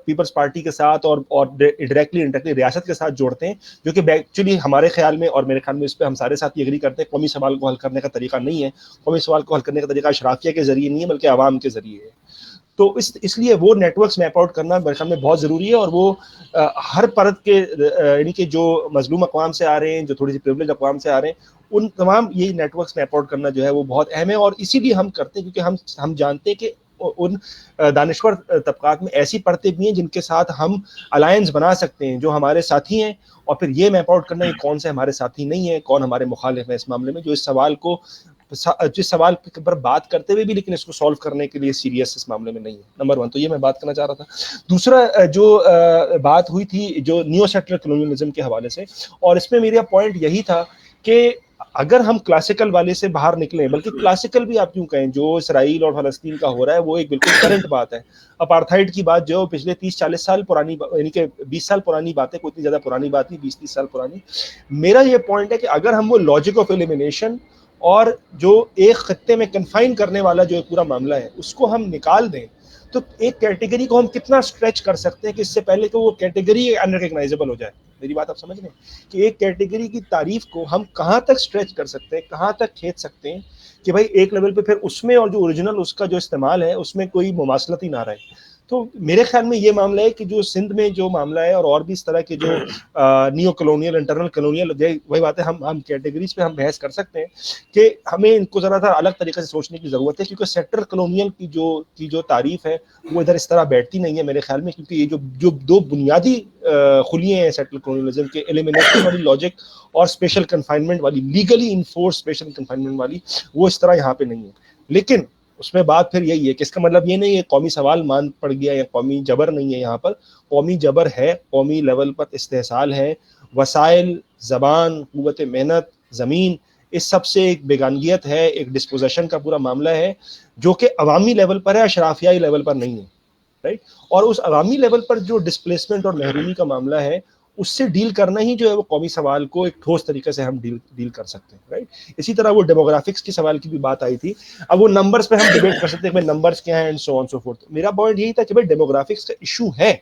پیپلز پارٹی کے ساتھ اور ڈائریکٹلی انڈائریکٹلی ریاست کے ساتھ جوڑتے ہیں، جو کہ ایکچولی ہمارے خیال میں اور میرے خیال میں اس پہ ہم سارے ساتھ یہ ایگری کرتے ہیں، قومی سوال کو حل کرنے کا طریقہ نہیں ہے. قومی سوال کو حل کرنے کا طریقہ اشرافیہ کے ذریعے نہیں ہے بلکہ عوام کے ذریعے ہے. تو اس لیے وہ نیٹ ورکس میپ آؤٹ کرنا میرے خیال میں بہت ضروری ہے، اور وہ ہر پرت کے، یعنی کہ جو مظلوم اقوام سے آ رہے ہیں، جو تھوڑی سی پریویلیج اقوام سے آ رہے ہیں، ان تمام یہ نیٹ ورکس میپ آؤٹ کرنا جو ہے وہ بہت اہم ہے. اور اسی لیے ہم کرتے ہیں کیونکہ ہم جانتے ہیں کہ ان دانشور طبقات میں ایسی پرتیں بھی ہیں جن کے ساتھ ہم الائنس بنا سکتے ہیں، جو ہمارے ساتھی ہیں، اور پھر یہ میپ آؤٹ کرنا کہ کون سے ہمارے ساتھی نہیں ہیں، کون ہمارے مخالف ہیں اس معاملے میں، جو اس سوال کو، جس سوال پر بات کرتے ہوئے بھی لیکن اس کو سولو کرنے کے لیے سیریس اس معاملے میں نہیں ہے. نمبر 1 تو یہ میں بات کرنا چاہ رہا تھا. دوسرا جو بات ہوئی تھی جو نیو سیٹلر کلونیلزم کے حوالے سے، اور اس میں میرا پوائنٹ یہی تھا کہ اگر ہم کلاسیکل والے سے باہر نکلیں، بلکہ کلاسیکل بھی آپ کیوں کہیں، جو اسرائیل اور فلسطین کا ہو رہا ہے وہ ایک بالکل کرنٹ بات ہے. اپارتھائڈ کی بات جو پچھلے 30-40 سال پرانی، یعنی کہ 20 سال پرانی بات ہے، کوئی اتنی زیادہ پرانی بات نہیں، 20-30 سال پرانی. میرا یہ پوائنٹ ہے کہ اگر ہم وہ لاجک آف ایلیمینیشن اور جو ایک خطے میں کنفائن کرنے والا جو پورا معاملہ ہے اس کو ہم نکال دیں، تو ایک کیٹیگری کو ہم کتنا اسٹریچ کر سکتے ہیں کہ اس سے پہلے کہ وہ کیٹیگری انریکگنائزیبل ہو جائے. میری بات آپ سمجھ رہے ہیں کہ ایک کیٹیگری کی تعریف کو ہم کہاں تک اسٹریچ کر سکتے ہیں، کہاں تک کھینچ سکتے ہیں کہ بھائی ایک لیول پہ پھر اس میں اور جو اوریجنل اس کا جو استعمال ہے اس میں کوئی مماثلت ہی نہ رہے. تو میرے خیال میں یہ معاملہ ہے کہ جو سندھ میں جو معاملہ ہے اور بھی اس طرح کے جو نیو کلونیل، انٹرنل کلونیل، وہی بات ہے، ہم کیٹیگریز پہ ہم بحث کر سکتے ہیں کہ ہمیں ان کو ذرا سا الگ طریقے سے سوچنے کی ضرورت ہے، کیونکہ سیکٹر کلونیل کی جو تعریف ہے وہ ادھر اس طرح بیٹھتی نہیں ہے میرے خیال میں. کیونکہ یہ جو دو بنیادی خلیے ہیں سیٹلر کلونیلزم کے، ایلیمینیشن والی لاجک اور اسپیشل کنفائنمنٹ والی، لیگلی انفورس اسپیشل کنفائنمنٹ والی، وہ اس طرح یہاں پہ نہیں ہے. لیکن اس میں بات پھر یہی ہے کہ اس کا مطلب یہ نہیں ہے قومی سوال مان پڑ گیا یا قومی جبر نہیں ہے. یہاں پر قومی جبر ہے، قومی لیول پر استحصال ہے، وسائل، زبان، قوت محنت، زمین، اس سب سے ایک بیگانگیت ہے, ایک ڈسپوزیشن کا پورا معاملہ ہے جو کہ عوامی لیول پر ہے, اشرافیائی لیول پر نہیں ہے, رائٹ. اور اس عوامی لیول پر جو ڈسپلیسمنٹ اور محرومی کا معاملہ ہے اس سے ڈیل کرنا ہی جو ہے وہ قومی سوال کو ایک ٹھوس طریقے سے ہم ڈیل کر سکتے ہیں, رائٹ. اسی طرح وہ ڈیموگرافکس کی سوال کی بھی بات آئی تھی. اب وہ نمبرز پہ ہم ڈیبیٹ کر سکتے ہیں کہ نمبرز کیا ہیں and so on so forth. میرا پوائنٹ یہی تھا کہ بھائی ڈیموگرافکس کا ایشو ہے,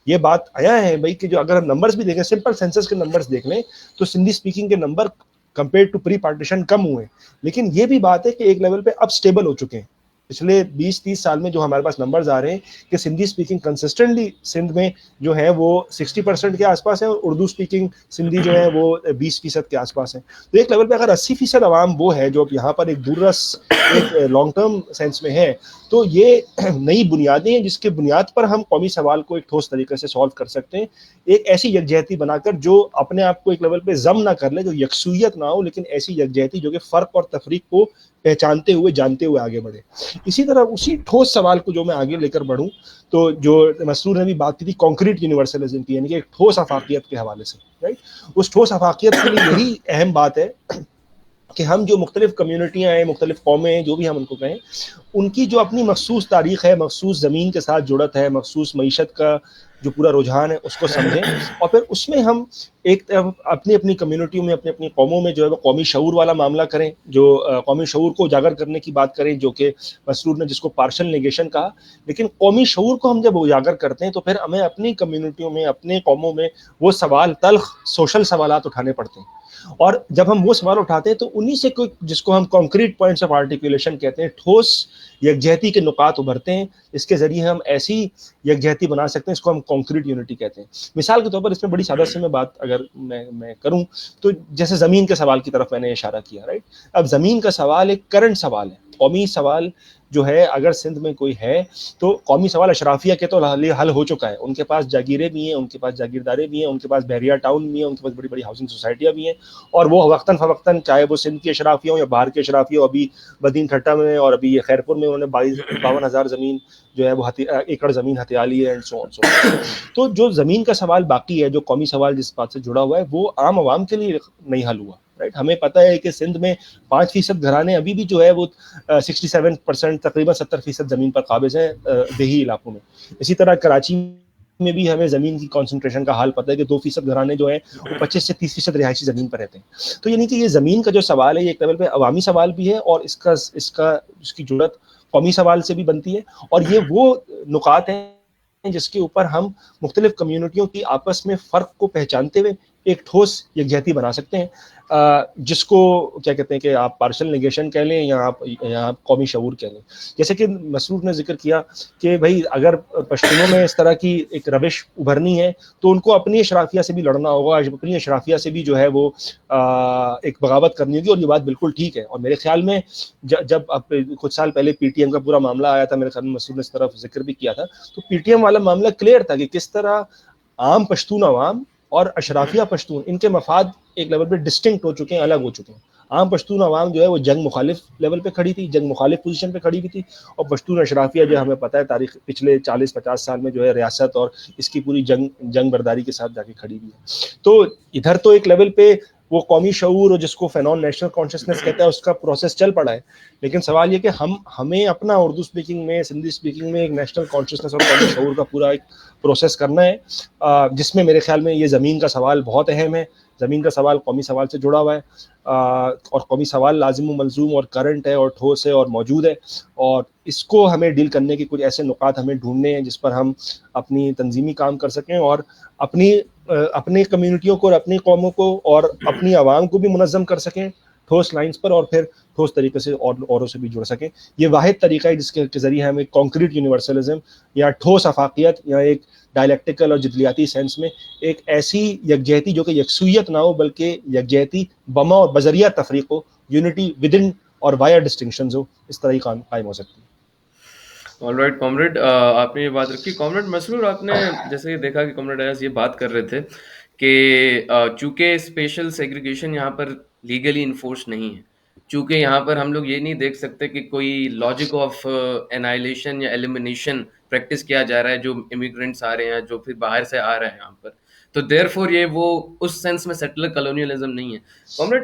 یہ بات آیا ہے بھائی کہ جو اگر ہم نمبرز بھی دیکھیں, سمپل سینسس کے نمبرز دیکھ لیں تو سندھی اسپیکنگ کے number compare to pre partition کم ہوئے, لیکن یہ بھی بات ہے کہ ایک لیول پہ اب سٹیبل ہو چکے ہیں. پچھلے 20-30 سال میں جو ہمارے پاس نمبرز آ رہے ہیں کہ سندھی اسپیکنگ کنسسٹنٹلی سندھ میں جو ہے وہ 60% کے آس پاس ہے, اور اردو اسپیکنگ سندھی جو ہے وہ 20% کے آس پاس ہے. تو ایک لیول پہ اگر 80% عوام وہ ہے جو اب یہاں پر ایک دورس ایک لانگ ٹرم سینس میں ہے, تو یہ نئی بنیادیں ہیں جس کے بنیاد پر ہم قومی سوال کو ایک ٹھوس طریقے سے سالو کر سکتے ہیں, ایک ایسی یکجہتی بنا کر جو اپنے آپ کو ایک لیول پہ ضم نہ کر لے, جو یکسویت نہ ہو, لیکن ایسی یکجہتی جو کہ فرق اور تفریق کو پہچانتے ہوئے جانتے ہوئے آگے بڑھے. اسی طرح اسی ٹھوس سوال کو جو میں آگے لے کر بڑھوں, تو جو مسرور نے بھی بات کی تھی کانکریٹ یونیورسلزم کی, یعنی کہ ایک ٹھوس افاقیت کے حوالے سے, رائٹ. اس ٹھوس افاقیت کے لیے یہی اہم بات ہے کہ ہم جو مختلف کمیونٹیاں ہیں, مختلف قومیں ہیں, جو بھی ہم ان کو کہیں, ان کی جو اپنی مخصوص تاریخ ہے, مخصوص زمین کے ساتھ جڑت ہے, مخصوص معیشت کا جو پورا رجحان ہے اس کو سمجھیں, اور پھر اس میں ہم ایک اپنی اپنی کمیونٹیوں میں, اپنی اپنی قوموں میں جو ہے وہ قومی شعور والا معاملہ کریں, جو قومی شعور کو اجاگر کرنے کی بات کریں, جو کہ مسرور نے جس کو پارشل نیگیشن کہا. لیکن قومی شعور کو ہم جب اجاگر کرتے ہیں تو پھر ہمیں اپنی کمیونٹیوں میں, اپنے قوموں میں وہ سوال, تلخ سوشل سوالات اٹھانے پڑتے ہیں, اور جب ہم وہ سوال اٹھاتے ہیں تو انہی سے کوئی, جس کو ہم کانکریٹ پوائنٹس آف آرٹیکولیشن کہتے ہیں, ٹھوس یکجہتی کے نقاط ابھرتے ہیں, اس کے ذریعے ہم ایسی یکجہتی بنا سکتے ہیں, اس کو ہم کانکریٹ یونٹی کہتے ہیں. مثال کے طور پر اس میں بڑی سادہ سی میں بات اگر میں کروں تو جیسے زمین کے سوال کی طرف میں نے اشارہ کیا, رائٹ. اب زمین کا سوال ایک کرنٹ سوال ہے, قومی سوال جو ہے اگر سندھ میں کوئی ہے تو قومی سوال اشرافیہ کے تو حل ہو چکا ہے, ان کے پاس جاگیریں بھی ہیں, ان کے پاس جاگیرداریں بھی ہیں, ان کے پاس بحریہ ٹاؤن بھی ہیں, ان کے پاس بڑی بڑی ہاؤسنگ سوسائٹیاں بھی ہیں, اور وہ وقتاً فوقتاً چاہے وہ سندھ کی اشرافیہ ہوں یا باہر کے اشرافیہ ہوں, ابھی بدین ٹھٹا میں اور ابھی یہ خیرپور میں انہوں نے 52,000 زمین جو ہے وہ ایکڑ زمین ہتھیا لی ہے, اینڈ سو آن سو. تو جو زمین کا سوال باقی ہے, جو قومی سوال جس بات سے جڑا ہوا ہے, وہ عام عوام کے لیے نہیں حل ہوا, رائٹ. ہمیں پتہ ہے کہ سندھ میں 5% گھرانے ابھی بھی جو ہے وہ 67% تقریباً 70% زمین پر قابض ہیں دیہی علاقوں میں. اسی طرح کراچی میں بھی ہمیں زمین کی کنسنٹریشن کا حال پتہ ہے کہ 2% گھرانے جو ہیں وہ 25 سے 30% رہائشی زمین پر رہتے ہیں. تو یعنی کہ یہ زمین کا جو سوال ہے یہ ایک لیول پہ عوامی سوال بھی ہے, اور اس کی جڑت قومی سوال سے بھی بنتی ہے, اور یہ وہ نکات ہیں جس کے اوپر ہم مختلف کمیونٹیوں کی آپس میں فرق کو پہچانتے ہوئے ایک ٹھوس یکجہتی بنا سکتے ہیں, جس کو کیا کہتے ہیں کہ آپ پارشل نیگیشن کہہ لیں یا آپ قومی شعور کہہ لیں. جیسے کہ مسرور نے ذکر کیا کہ بھائی اگر پشتونوں میں اس طرح کی ایک روش ابھرنی ہے تو ان کو اپنی اشرافیہ سے بھی لڑنا ہوگا, اپنی اشرافیہ سے بھی جو ہے وہ ایک بغاوت کرنی ہوگی, اور یہ بات بالکل ٹھیک ہے. اور میرے خیال میں جب کچھ سال پہلے پی ٹی ایم کا پورا معاملہ آیا تھا, میرے خیال میں مسرور نے اس طرف ذکر بھی کیا تھا, تو پی ٹی ایم والا معاملہ کلیئر تھا کہ کس طرح عام پشتون عوام اور اشرافیہ پشتون, ان کے مفاد ایک لیول پہ ڈسٹنکٹ ہو چکے ہیں, الگ ہو چکے ہیں. عام پشتون عوام جو ہے وہ جنگ مخالف لیول پہ کھڑی تھی, جنگ مخالف پوزیشن پہ کھڑی ہوئی تھی, اور پشتون اشرافیہ جو ہمیں پتہ ہے تاریخ پچھلے 40-50 سال میں جو ہے ریاست اور اس کی پوری جنگ برداری کے ساتھ جا کے کھڑی ہوئی ہے. تو ادھر تو ایک لیول پہ وہ قومی شعور اور جس کو فینون نیشنل کانشسنس کہتا ہے اس کا پروسیس چل پڑا ہے, لیکن سوال یہ کہ ہمیں اپنا اردو اسپیکنگ میں, سندھی اسپیکنگ میں ایک نیشنل کانشسنس اور قومی شعور کا پورا ایک پروسیس کرنا ہے, جس میں میرے خیال میں یہ زمین کا سوال بہت اہم ہے. زمین کا سوال قومی سوال سے جڑا ہوا ہے, اور قومی سوال لازم و ملزوم اور کرنٹ ہے اور ٹھوس ہے اور موجود ہے, اور اس کو ہمیں ڈیل کرنے کے کچھ ایسے نکات ہمیں ڈھونڈنے ہیں جس پر ہم اپنی تنظیمی کام کر سکیں, اور اپنی کمیونٹیوں کو اور اپنی قوموں کو اور اپنی عوام کو بھی منظم کر سکیں ٹھوس لائنز پر, اور پھر ٹھوس طریقے سے اوروں سے بھی جڑ سکیں. یہ واحد طریقہ ہے جس کے ذریعے ہم ایک کانکریٹ یونیورسلزم یا ٹھوس افاقیت یا ایک ڈائلیکٹیکل اور جدلیاتی سینس میں ایک ایسی یکجہتی جو کہ یکسویت نہ ہو بلکہ یکجہتی بما اور بذریعہ تفریق ہو, یونٹی ود ان اور وائر ڈسٹنکشنز ہو, اس طرح ہی قائم ہو سکتی ہے. آل رائٹ کامریڈ, آپ نے یہ بات رکھی. کامریڈ مسرور, آپ نے جیسے کہ دیکھا کہ کامریڈ ایاز یہ بات کر رہے تھے کہ چونکہ اسپیشل سیگریگیشن یہاں پر لیگلی انفورس نہیں ہے, چونکہ یہاں پر ہم لوگ یہ نہیں دیکھ سکتے کہ کوئی لاجک آف انائلیشن یا ایلیمنیشن پریکٹس کیا جا رہا ہے جو امیگرینٹس آ رہے ہیں, جو پھر باہر سے آ رہے ہیں یہاں پر, تو دیر فور یہ وہ اس سینس میں سیٹلر کالونیلزم نہیں ہے. کامریڈ,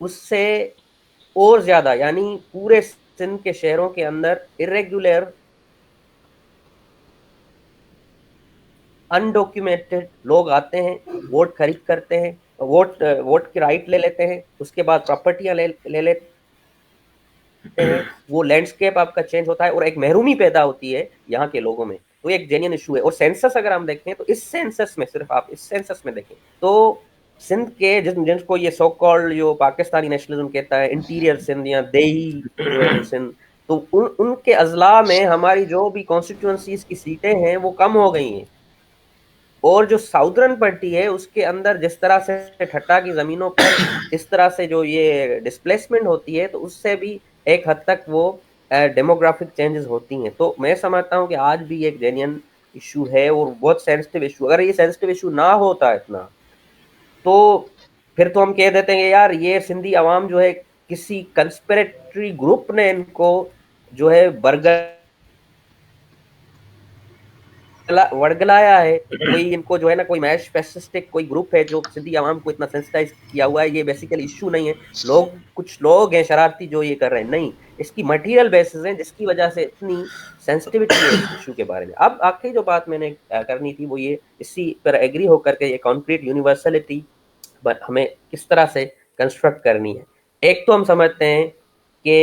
اس سے اور زیادہ، یعنی پورے سندھ کے شہروں کے اندر irregular انڈاکیومنٹڈ لوگ آتے ہیں، ووٹ خرید کرتے ہیں، ووٹ کی رائٹ لے لیتے ہیں، اس کے بعد پراپرٹیاں لے لیتے ہیں، وہ لینڈسکیپ آپ کا چینج ہوتا ہے اور ایک محرومی پیدا ہوتی ہے یہاں کے لوگوں میں. تو ایک جینین ایشو ہے. اور سینسس اگر ہم دیکھیں تو اس سینسس میں، صرف آپ اس سینسس میں دیکھیں تو سندھ کے جن کو یہ سو کالڈ جو پاکستانی نیشنلزم کہتا ہے انٹیریئر سندھ یا دیہی جو ہے وہ سندھ، تو ان کے اضلاع میں ہماری جو بھی کانسٹیٹوئنسیز کی سیٹیں ہیں وہ کم ہو گئی ہیں. اور جو ساؤدرن پٹی ہے اس کے اندر جس طرح سے ٹھٹا کی زمینوں پر اس طرح سے جو یہ ڈسپلیسمنٹ ہوتی ہے تو اس سے بھی ایک حد تک وہ ڈیموگرافک چینجز ہوتی ہیں. تو میں سمجھتا ہوں کہ آج بھی ایک جینین ایشو ہے اور بہت سینسٹیو ایشو. اگر یہ سینسٹیو ایشو نہ ہوتا اتنا تو پھر تو ہم کہہ دیتے ہیں کہ یار یہ سندھی عوام جو ہے کسی کنسپریٹری گروپ نے ان کو جو ہے وڑگلایا ہے. کوئی ان کو جو ہے نا کوئی میش فیسسٹک کوئی گروپ ہے جو سندھی عوام کو اتنا سینسٹائز کیا ہوا ہے. یہ بیسیکلی ایشو نہیں ہے، کچھ لوگ ہیں شرارتی جو یہ کر رہے ہیں، نہیں، اس کی مٹیریل بیسز ہیں جس کی وجہ سے اتنی سینسٹیوٹی ہے اس ایشو کے بارے میں. اب آخری جو بات میں نے کرنی تھی وہ یہ، اسی پر ایگری ہو کر کے یہ کانکریٹ یونیورسلٹی ہمیں کس طرح سے کنسٹرکٹ کرنی ہے. ایک تو ہم سمجھتے ہیں کہ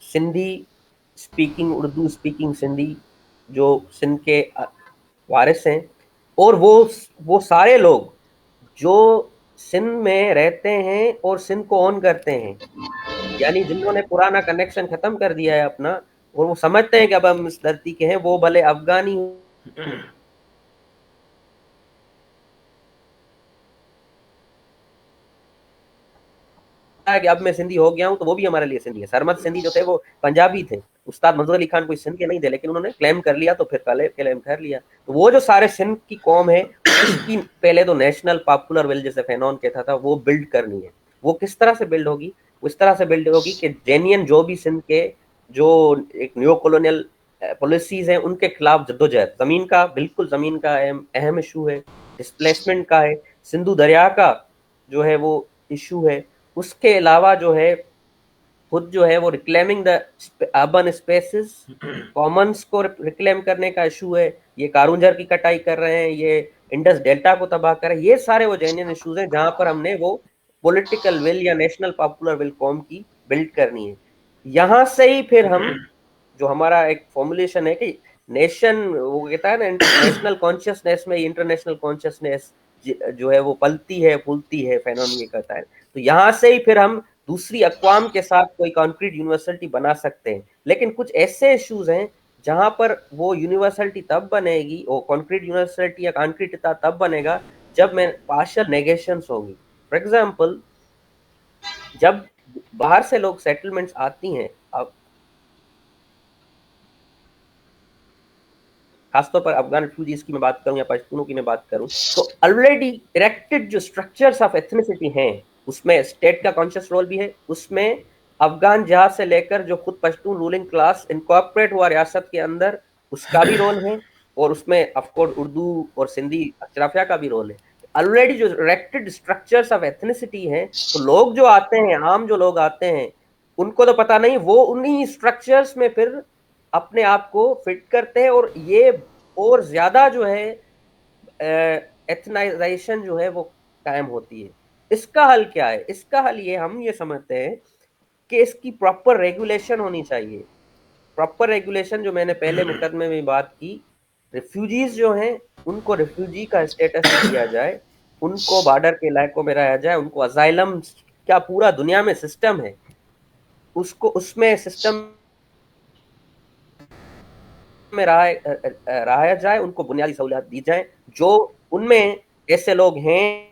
سندھی اسپیکنگ، اردو اسپیکنگ سندھی جو سندھ کے وارث ہیں، اور وہ سارے لوگ جو سندھ میں رہتے ہیں اور سندھ کو اون کرتے ہیں، یعنی جنہوں نے پرانا کنیکشن ختم کر دیا ہے اپنا اور وہ سمجھتے ہیں کہ اب ہم اس دھرتی کے ہیں، وہ بھلے افغانی کہ اب میں سندھی ہو گیا ہوں تو وہ بھی ہمارے لیے سندھی ہے. سرمد سندھی جو تھے وہ پنجابی تھے، استاد منظور علی خان کوئی سندھ کے نہیں تھے، لیکن انہوں نے کلیم کر لیا تو پھر کلیم کر لیا. تو وہ جو سارے سندھ کی قوم ہے اس کی پہلے تو نیشنل پاپولر ول جیسے فینون کہتا تھا وہ بلڈ کرنی ہے. وہ کس طرح سے بلڈ ہوگی؟ وہ اس طرح سے بلڈ ہوگی کہ جینین جو بھی سندھ کے جو ایک نیو کولونیل پالیسیز ہیں ان کے خلاف جدوجہد، زمین کا بالکل زمین کا اہم ایشو ہے، ڈسپلیسمنٹ کا ہے، سندھو دریا کا جو ہے وہ ایشو ہے. اس کے علاوہ جو ہے خود جو ہے وہ ریکلیمنگ دا اربن اسپیسز، کامنس کو ریکلیم کرنے کا ایشو ہے. یہ کارونجھر کی کٹائی کر رہے ہیں، یہ انڈس ڈیلٹا کو تباہ کر رہے ہیں. یہ سارے وہ جینین ایشوز ہیں جہاں پر ہم نے وہ پولیٹیکل ول یا نیشنل پاپولر ول قوم کی بلڈ کرنی ہے. یہاں سے ہی پھر ہم جو ہمارا ایک فارمولیشن ہے کہ نیشن، وہ کہتا ہے نا نیشنل کانشیسنیس میں انٹرنیشنل کانشیسنیس جو ہے وہ پلتی ہے پھولتی ہے، فینون یہ کہتا ہے. تو یہاں سے ہی پھر ہم دوسری اقوام کے ساتھ کوئی کانکریٹ یونیورسلٹی بنا سکتے ہیں. لیکن کچھ ایسے ایشوز ہیں جہاں پر وہ یونیورسلٹی تب بنے گی، وہ کانکریٹ یونیورسلٹی یا کانکریٹ تب بنے گا جب میں پارشل نیگیشنز ہوگی. فار ایگزامپل جب باہر سے لوگ سیٹلمنٹس آتی ہیں، اب خاص طور پر افغان ریفیوجیز کی میں بات کروں یا پشتونوں کی میں بات کروں، تو آلریڈی اریکٹڈ جو اسٹرکچرس آف ایتھنیسٹی ہیں اس میں اسٹیٹ کا کانشیس رول بھی ہے. اس میں افغان جہاز سے لے کر جو خود پشتون رولنگ کلاس انکارپوریٹ ہوا ریاست کے اندر اس کا بھی رول ہے، اور اس میں آف کورس اردو اور سندھی اشرافیہ کا بھی رول ہے. آلریڈی جو اریکٹڈ اسٹرکچرس آف ایتھنیسٹی ہیں، تو لوگ جو آتے ہیں، عام جو لوگ آتے ہیں، ان کو تو پتہ نہیں، وہ انہی اسٹرکچرس میں پھر اپنے آپ کو فٹ کرتے ہیں، اور یہ اور زیادہ جو ہے ایتھنائزیشن جو ہے وہ قائم ہوتی ہے. اس کا حل کیا ہے؟ اس کا حل یہ ہم یہ سمجھتے ہیں کہ اس کی پراپر ریگولیشن ہونی چاہیے. پراپر ریگولیشن جو میں نے پہلے مقدمے میں بات کی، ریفیوجیز جو ہیں ان کو ریفیوجی کا اسٹیٹس دیا جائے، ان کو بارڈر کے علاقوں میں رہا جائے، ان کو ازائلم کیا پورا دنیا میں سسٹم ہے اس میں سسٹم میں رہا جائے، ان کو بنیادی سہولیات دی جائیں. جو ان میں ایسے لوگ ہیں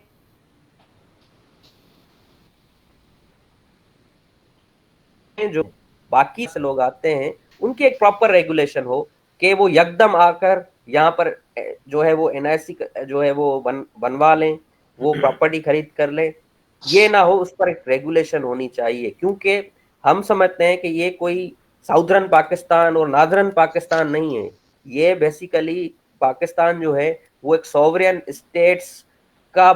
جو باقی سے لوگ آتے ہیں ان کی ایک پراپر ریگولیشن ہو کہ وہ یکدم آ کر یہاں پر جو ہے وہ این آئی سی جو ہے وہ بنوا لیں، وہ پراپرٹی خرید کر لیں. یہ نہ ہو، اس پر ایک ریگولیشن ہونی چاہیے. کیونکہ ہم سمجھتے ہیں کہ یہ کوئی ساؤدرن پاکستان اور نادرن پاکستان نہیں ہے. یہ بیسیکلی پاکستان جو ہے وہ ایک سوورین اسٹیٹس کا